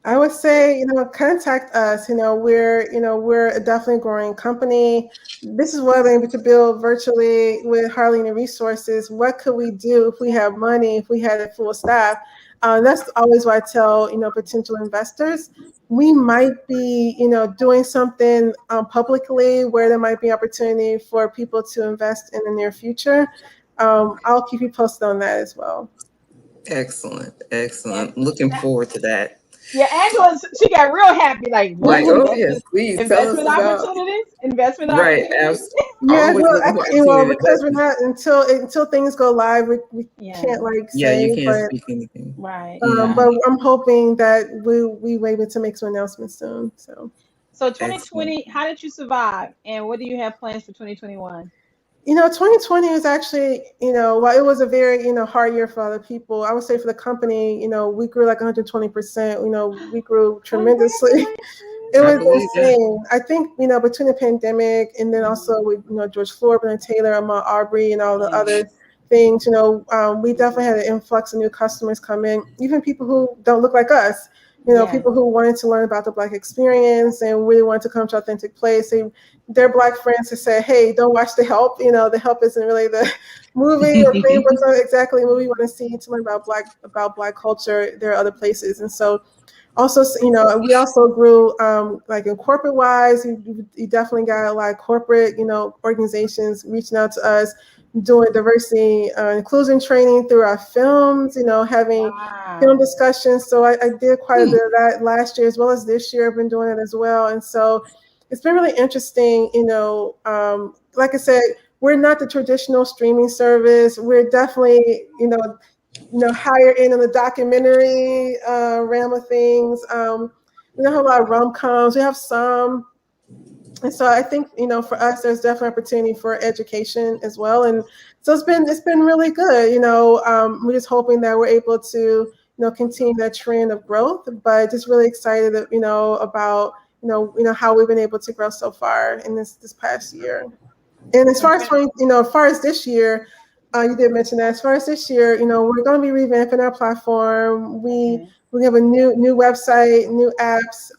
I would say, contact us. We're a definitely growing company. This is what I'm able to build virtually with hardly any resources. What could we do if we have money, if we had a full staff? That's always why I tell, potential investors, we might be, doing something publicly where there might be opportunity for people to invest in the near future. I'll keep you posted on that as well. Excellent. And Excellent. Looking forward to that. yeah, Angela, she got real happy. Like, what Like, oh yes, please tell us investment about. opportunities? Investment Right. opportunities? Yeah, Always well, looking for actually, well, opportunity to because invest. we're not until things go live, we Yeah, can't like Yeah, you say, can't but speak anything. right, Hmm. but right. I'm hoping that we were able to make some announcements soon. So, So Excellent. 2020, how did you survive? And what do you have plans for 2021? 2020 was actually, while it was a very, hard year for other people, I would say for the company, we grew like 120%. We grew tremendously. It I was believe that. insane. I think, between the pandemic and then also with, George Floyd, and Taylor, Ahmaud Arbery, and all the Yes. other things, we definitely had an influx of new customers come in, even people who don't look like us, Yes. people who wanted to learn about the Black experience and really wanted to come to authentic place. Their Black friends who said, hey, don't watch The Help. The Help isn't really the movie or framework, not exactly what we want to see to learn about Black culture. There are other places. And so also, we also grew like in corporate wise. You definitely got a lot of corporate, organizations reaching out to us, doing diversity inclusion training through our films, having film Wow. discussions. So I did quite a bit of that last year as well as this year. I've been doing it as well. And so it's been really interesting. Like I said, we're not the traditional streaming service. We're definitely, higher end in the documentary realm of things. We don't have a lot of rom-coms. We have some. And so I think, for us, there's definitely opportunity for education as well. And so it's been really good. We're just hoping that we're able to, continue that trend of growth, but just really excited, about, how we've been able to grow so far in this past year. And as far as this year, you did mention that. As far as this year, we're going to be revamping our platform. We have a new website, new apps,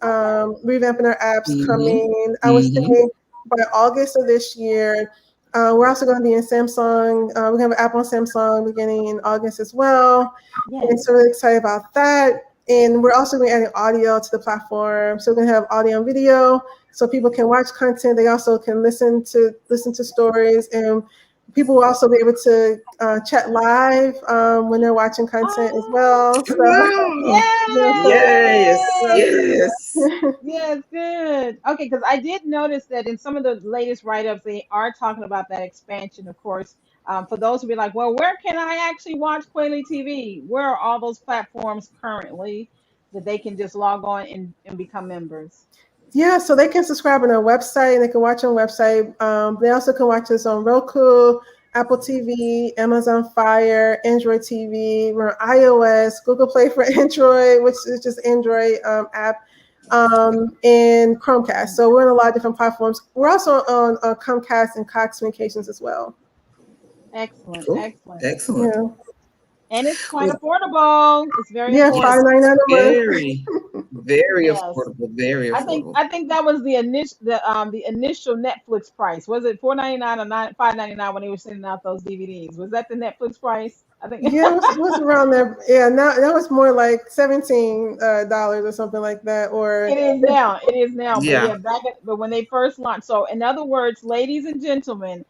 revamping our apps coming. I would say by August of this year. We're also going to be in Samsung. We have an app on Samsung beginning in August as well. And so really excited about that. And we're also going to be adding audio to the platform. So we're going to have audio and video so people can watch content. They also can listen to stories, and people will also be able to chat live when they're watching content as well. So, yes, good. Okay, because I did notice that in some of the latest write-ups, they are talking about that expansion, of course. For those who be like, well, where can I actually watch KweliTV? Where are all those platforms currently that they can just log on and become members? Yeah, so they can subscribe on our website, and they can watch on the website. They also can watch us on Roku, Apple TV, Amazon Fire, Android TV. We're on iOS, Google Play for Android, which is just Android app, and Chromecast. So we're on a lot of different platforms. We're also on Comcast and Cox Communications as well. Excellent, cool. excellent. Yeah. And it's quite affordable. It's very affordable. $5.99 a month. Very affordable. Very affordable. I think that was the initial Netflix price. Was it $4.99 or $5.99 when they were sending out those DVDs? Was that the Netflix price? I think. Yeah, it was around there. Yeah, now that was more like $17 or something like that. Or it is now. It is now. Yeah. But when they first launched. So in other words, ladies and gentlemen,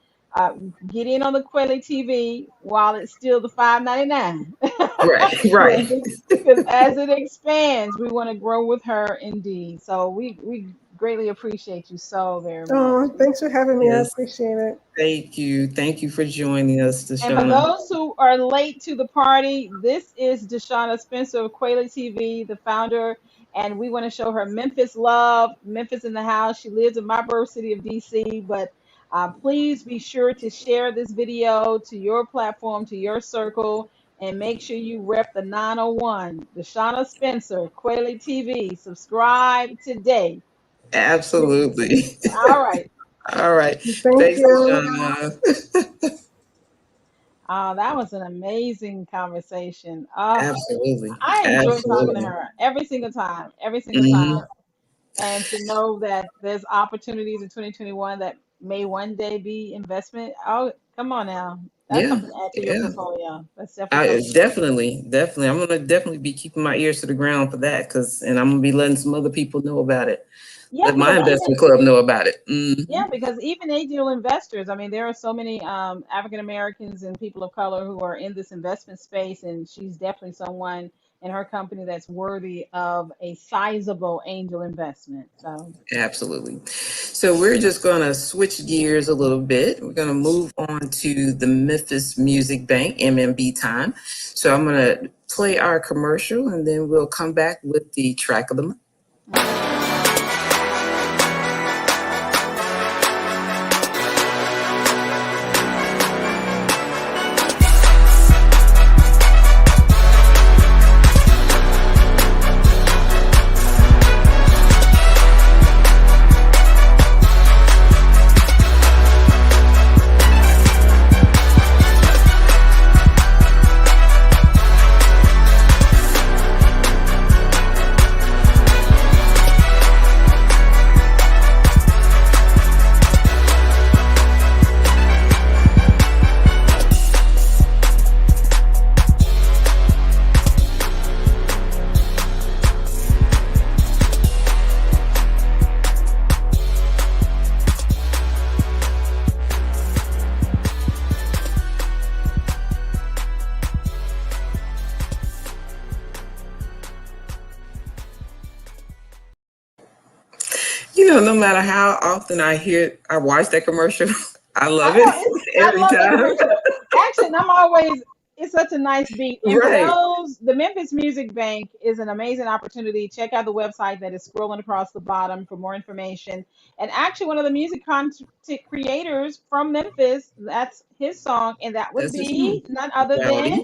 get in on the KweliTV while it's still the $5.99. Right. Because as it expands, we want to grow with her indeed. So we greatly appreciate you so very much. Oh, thanks for having me. Yes. I appreciate it. Thank you for joining us, DeShuna. And for those who are late to the party, this is DeShuna Spencer of KweliTV, the founder, and we want to show her Memphis love. Memphis in the house. She lives in my birth city of DC, but please be sure to share this video to your platform, to your circle, and make sure you rep the 901, DeShuna Spencer, KweliTV. Subscribe today. Absolutely. All right. Thanks, DeShuna. That was an amazing conversation. Absolutely. I enjoy talking to her every single time. And to know that there's opportunities in 2021 that may one day be investment. Oh, come on now. That's something to add to your portfolio. That's definitely. I'm going to definitely be keeping my ears to the ground for that, and I'm going to be letting some other people know about it. Let my investment club know about it. Yeah, because even angel investors, I mean, there are so many African Americans and people of color who are in this investment space, and she's definitely someone in her company that's worthy of a sizable angel investment. So absolutely. So we're just going to switch gears a little bit. We're going to move on to the Memphis Music Bank, MMB time. So I'm going to play our commercial, and then we'll come back with the track of the month. no matter how often I watch that commercial, I love I know it I every love that time. commercial. Actually, and I'm always it's such a nice beat. And for Right. those, the Memphis Music Bank is an amazing opportunity. Check out the website that is scrolling across the bottom for more information. And actually, one of the music content creators from Memphis, that's his song, and that would That's his song. be none other than Rowdy.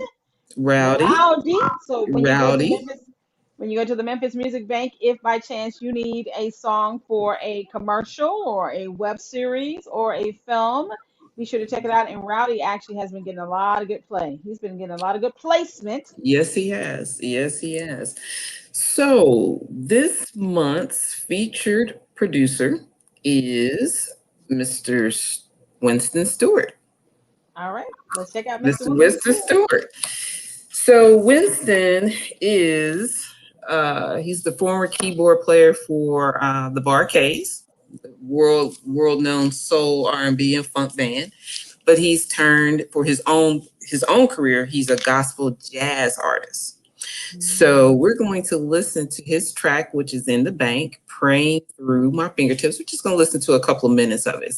Rowdy. Rowdy. So Rowdy. when you go to the Memphis Music Bank, if by chance you need a song for a commercial or a web series or a film, be sure to check it out. And Rowdy actually has been getting a lot of good play. He's been getting a lot of good placement. Yes, he has. Yes, he has. So this month's featured producer is Mr. Winston Stewart. All right, let's check out Mr. Mr. Winston Winston Stewart. Stewart. So Winston is he's the former keyboard player for the Bar-Kays, world known soul, R&B, and funk band. But he's turned for his own career. He's a gospel jazz artist. So we're going to listen to his track, which is In the Bank, Praying Through My Fingertips. We're just going to listen to a couple of minutes of it.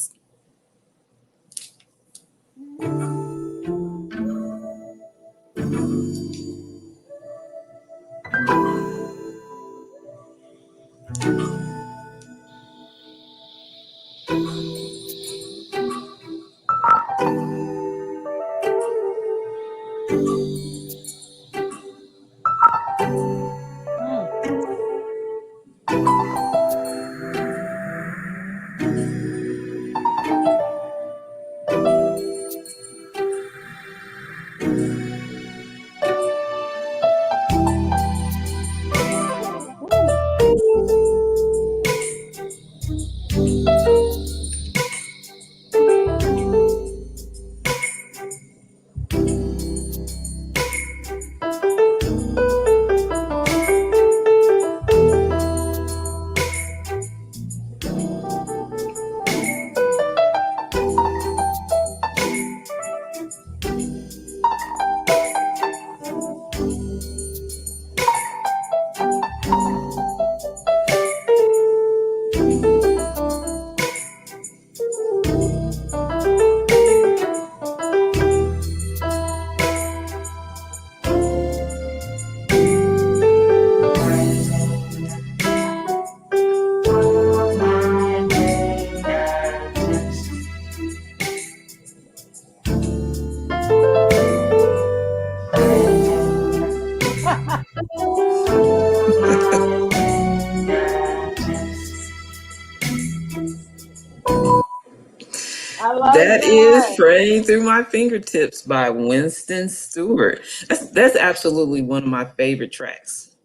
I love That is that. Praying Through My Fingertips by Winston Stewart. That's absolutely one of my favorite tracks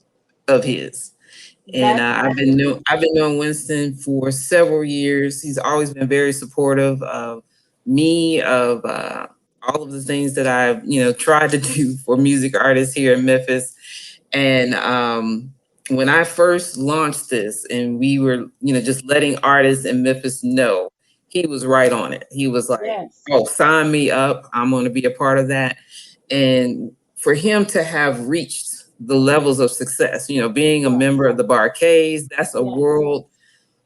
of his. And That's I've been knowing Winston for several years. He's always been very supportive of me, of all of the things that I've tried to do for music artists here in Memphis. And when I first launched this, and we were just letting artists in Memphis know, he was right on it. He was like, yes. "Oh, sign me up! I'm going to be a part of that." And for him to have reached the levels of success, being a Yes. member of the Bar-Kays, that's a Yes.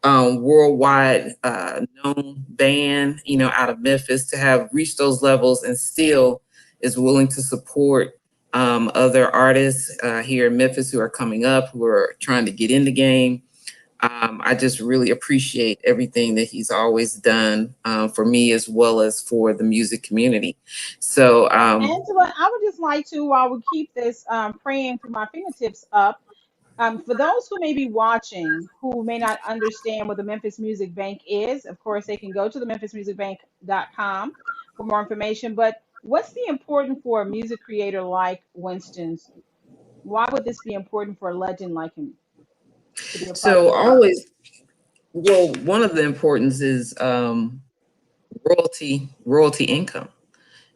worldwide known band, out of Memphis, to have reached those levels and still is willing to support other artists here in Memphis who are coming up, who are trying to get in the game. I just really appreciate everything that he's always done for me as well as for the music community. So Angela, I would just like to, while we keep this praying through my fingertips up, for those who may be watching who may not understand what the Memphis Music Bank is, of course, they can go to the memphismusicbank.com for more information. But what's the important for a music creator like Winston's? Why would this be important for a legend like him to be a part of so the bank? always, well, one of the importance is royalty income.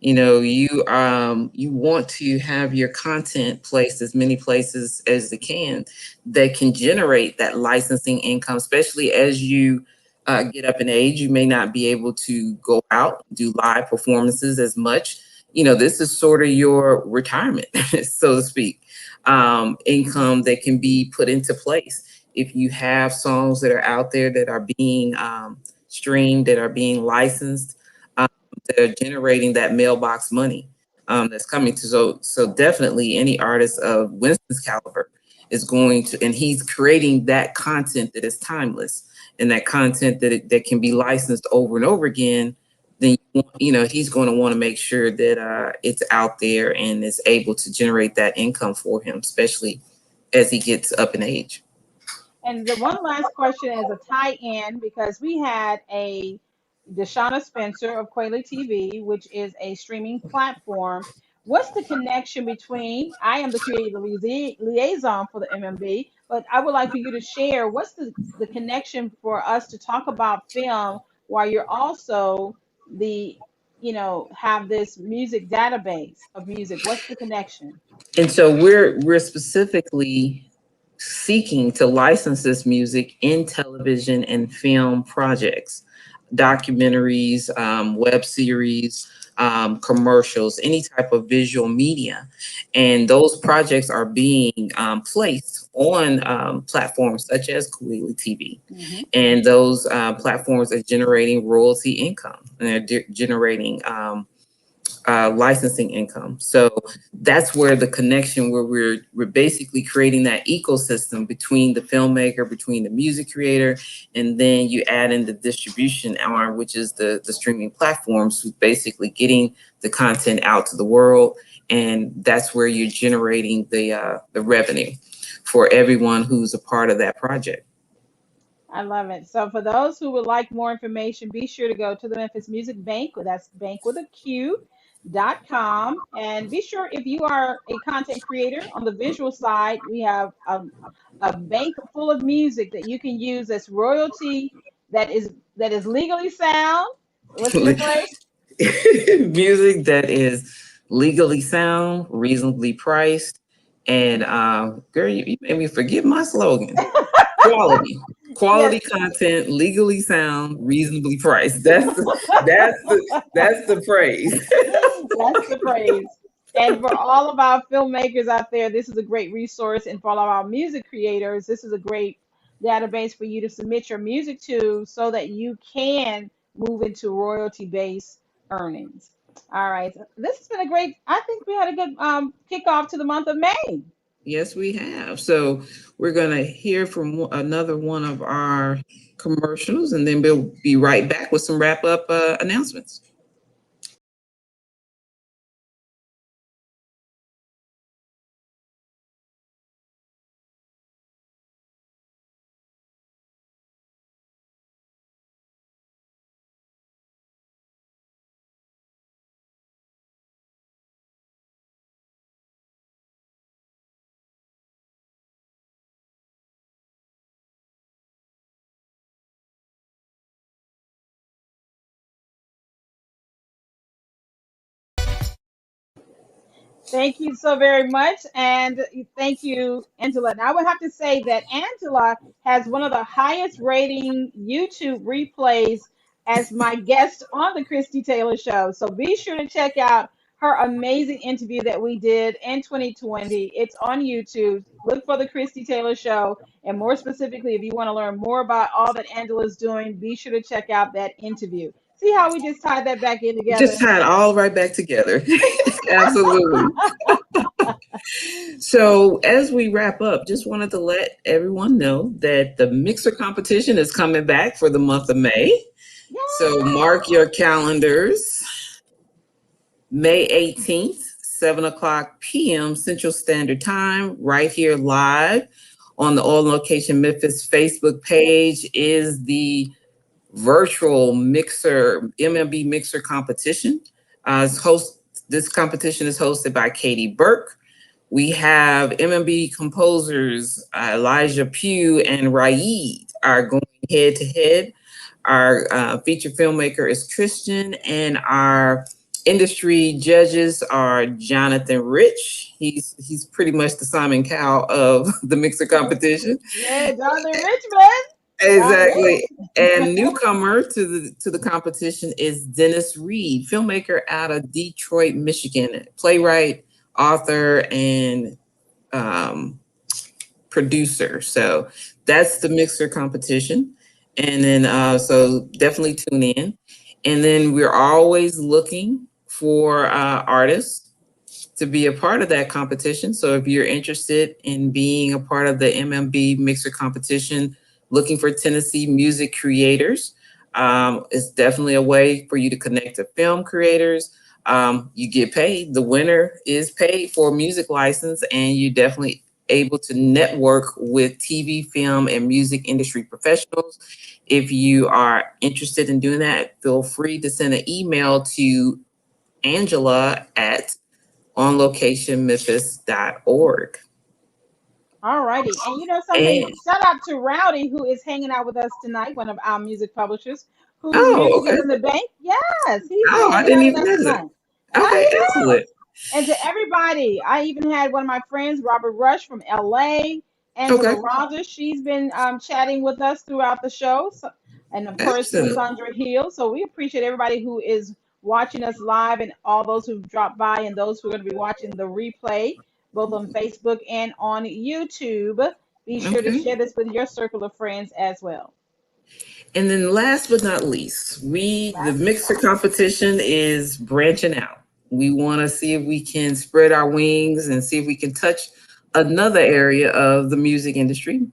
You want to have your content placed as many places as it can that can generate that licensing income, especially as you get up in age. You may not be able to go out, do live performances as much. This is sort of your retirement, so to speak, income that can be put into place. if you have songs that are out there that are being streamed, that are being licensed, that are generating that mailbox money that's coming to. So definitely any artist of Winston's caliber is going to, and he's creating that content that is timeless and that content that can be licensed over and over again. Then he's going to want to make sure that it's out there and is able to generate that income for him, especially as he gets up in age. And the one last question is a tie-in because we had a DeShuna Spencer of KweliTV, which is a streaming platform. What's the connection between? I am the creative liaison for the MMB, but I would like for you to share what's the connection for us to talk about film while you're also the, have this music database of music. What's the connection? And so we're specifically seeking to license this music in television and film projects, documentaries, web series, commercials, any type of visual media. And those projects are being placed on platforms such as KweliTV. Mm-hmm. And those platforms are generating royalty income, and they're generating licensing income. So that's where the connection, where we're basically creating that ecosystem between the filmmaker, between the music creator, and then you add in the distribution arm, which is the streaming platforms, who's basically getting the content out to the world. And that's where you're generating the revenue for everyone who's a part of that project. I love it. So for those who would like more information, be sure to go to the Memphis Music Bank. That's bank with a Q.com. And be sure, if you are a content creator on the visual side, we have a bank full of music that you can use as royalty that is legally sound. What's the phrase? Music that is legally sound, reasonably priced, and girl, you made me forget my slogan. Quality Yes. content, legally sound, reasonably priced. That's the phrase. That's the phrase. And for all of our filmmakers out there, this is a great resource. And for all of our music creators, this is a great database for you to submit your music to so that you can move into royalty-based earnings. All right. This has been a great, I think we had a good kickoff to the month of May. Yes, we have. So we're gonna hear from another one of our commercials, and then we'll be right back with some wrap up announcements. Thank you so very much. And thank you, Angela. Now, I would have to say that Angela has one of the highest rating YouTube replays as my guest on the Christie Taylor Show. So be sure to check out her amazing interview that we did in 2020. It's on YouTube. Look for the Christie Taylor Show. And more specifically, if you want to learn more about all that Angela's doing, be sure to check out that interview. See how we just tied that back in together? Just tied all right back together. Absolutely. So as we wrap up, just wanted to let everyone know that the mixer competition is coming back for the month of May. Yay! So mark your calendars. May 18th, 7:00 p.m. Central Standard Time, right here live on the All Location Memphis Facebook page is the virtual mixer, MMB mixer competition. This competition is hosted by Katie Burke. We have MMB composers Elijah Pugh and Raid are going head to head. Our feature filmmaker is Christian, and our industry judges are Jonathan Rich. He's pretty much the Simon Cowell of the mixer competition. Yeah, Jonathan Richmond. Exactly. And newcomer to the competition is Dennis Reed, filmmaker out of Detroit, Michigan, playwright, author, and producer. So that's the mixer competition. And then, so definitely tune in. And then we're always looking for artists to be a part of that competition. So if you're interested in being a part of the MMB mixer competition, looking for Tennessee music creators, it's definitely a way for you to connect to film creators. You get paid. The winner is paid for a music license, and you definitely able to network with TV, film, and music industry professionals. If you are interested in doing that, feel free to send an email to Angela at onlocationmemphis.org. All righty. And you know something, And shout out to Rowdy, who is hanging out with us tonight, one of our music publishers, whose oh, music okay. is in the bank. Yes, he's Oh, I hanging didn't out with even us know that. tonight. Okay, Yes. excellent. And to everybody, I even had one of my friends, Robert Rush from LA, Angela Okay, Rogers. She's been chatting with us throughout the show. So, and of course, excellent. Cassandra Hill. So we appreciate everybody who is watching us live and all those who've dropped by and those who are going to be watching the replay, both on Facebook and on YouTube. Be sure to Okay. share this with your circle of friends as well. And then last but not least, the mixer competition is branching out. We want to see if we can spread our wings and see if we can touch another area of the music industry.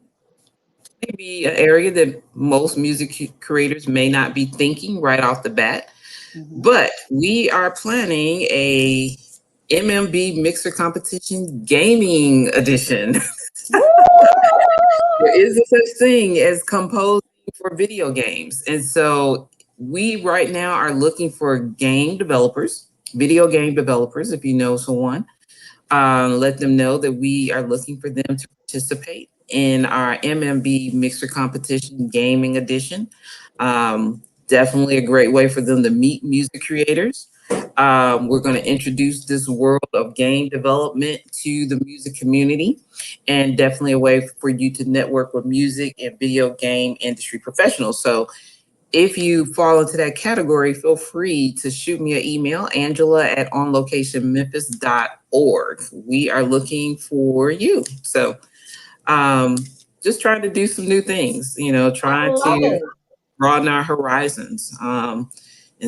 Maybe an area that most music creators may not be thinking right off the bat. Mhm. But we are planning a MMB mixer competition gaming edition. There is a such thing as composing for video games. And so we right now are looking for game developers, video game developers, if you know someone. Let them know that we are looking for them to participate in our MMB Mixer Competition Gaming Edition. Definitely a great way for them to meet music creators. We're going to introduce this world of game development to the music community, and definitely a way for you to network with music and video game industry professionals. So if you fall into that category, feel free to shoot me an email, Angela at onlocationmemphis.org. We are looking for you. So just trying to do some new things, I trying love to it. broaden our horizons, and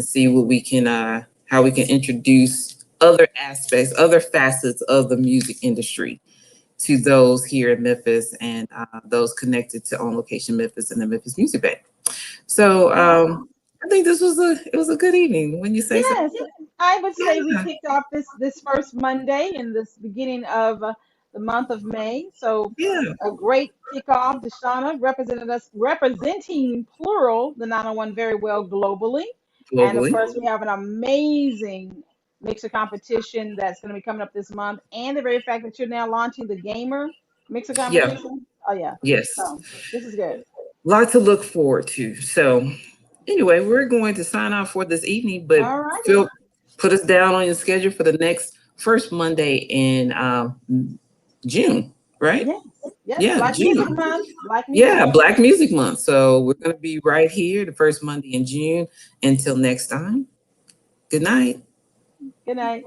see what we can, how we can introduce other aspects, other facets of the music industry to those here in Memphis and those connected to On Location Memphis and the Memphis Music Bank. So I think it was a good evening. When you say so, Yes, I would say we yeah, kicked off this first Monday in this beginning of the month of May. So yeah, a great kickoff. DeShuna represented us, representing plural the 901 very well globally. And of globally, course, we have an amazing mixer competition that's going to be coming up this month. And the very fact that you're now launching the gamer mixer yeah, competition. Oh yeah. yes, So this is good. lot to look forward to. So anyway, we're going to sign off for this evening, but All righty. Phil, put us down on your schedule for the next first Monday in June, right? Yes. Yes. Yeah, Black Music June. Month. Black Music Yeah, Month. Black Music Month. So we're going to be right here the first Monday in June. Until next time, good night. Good night.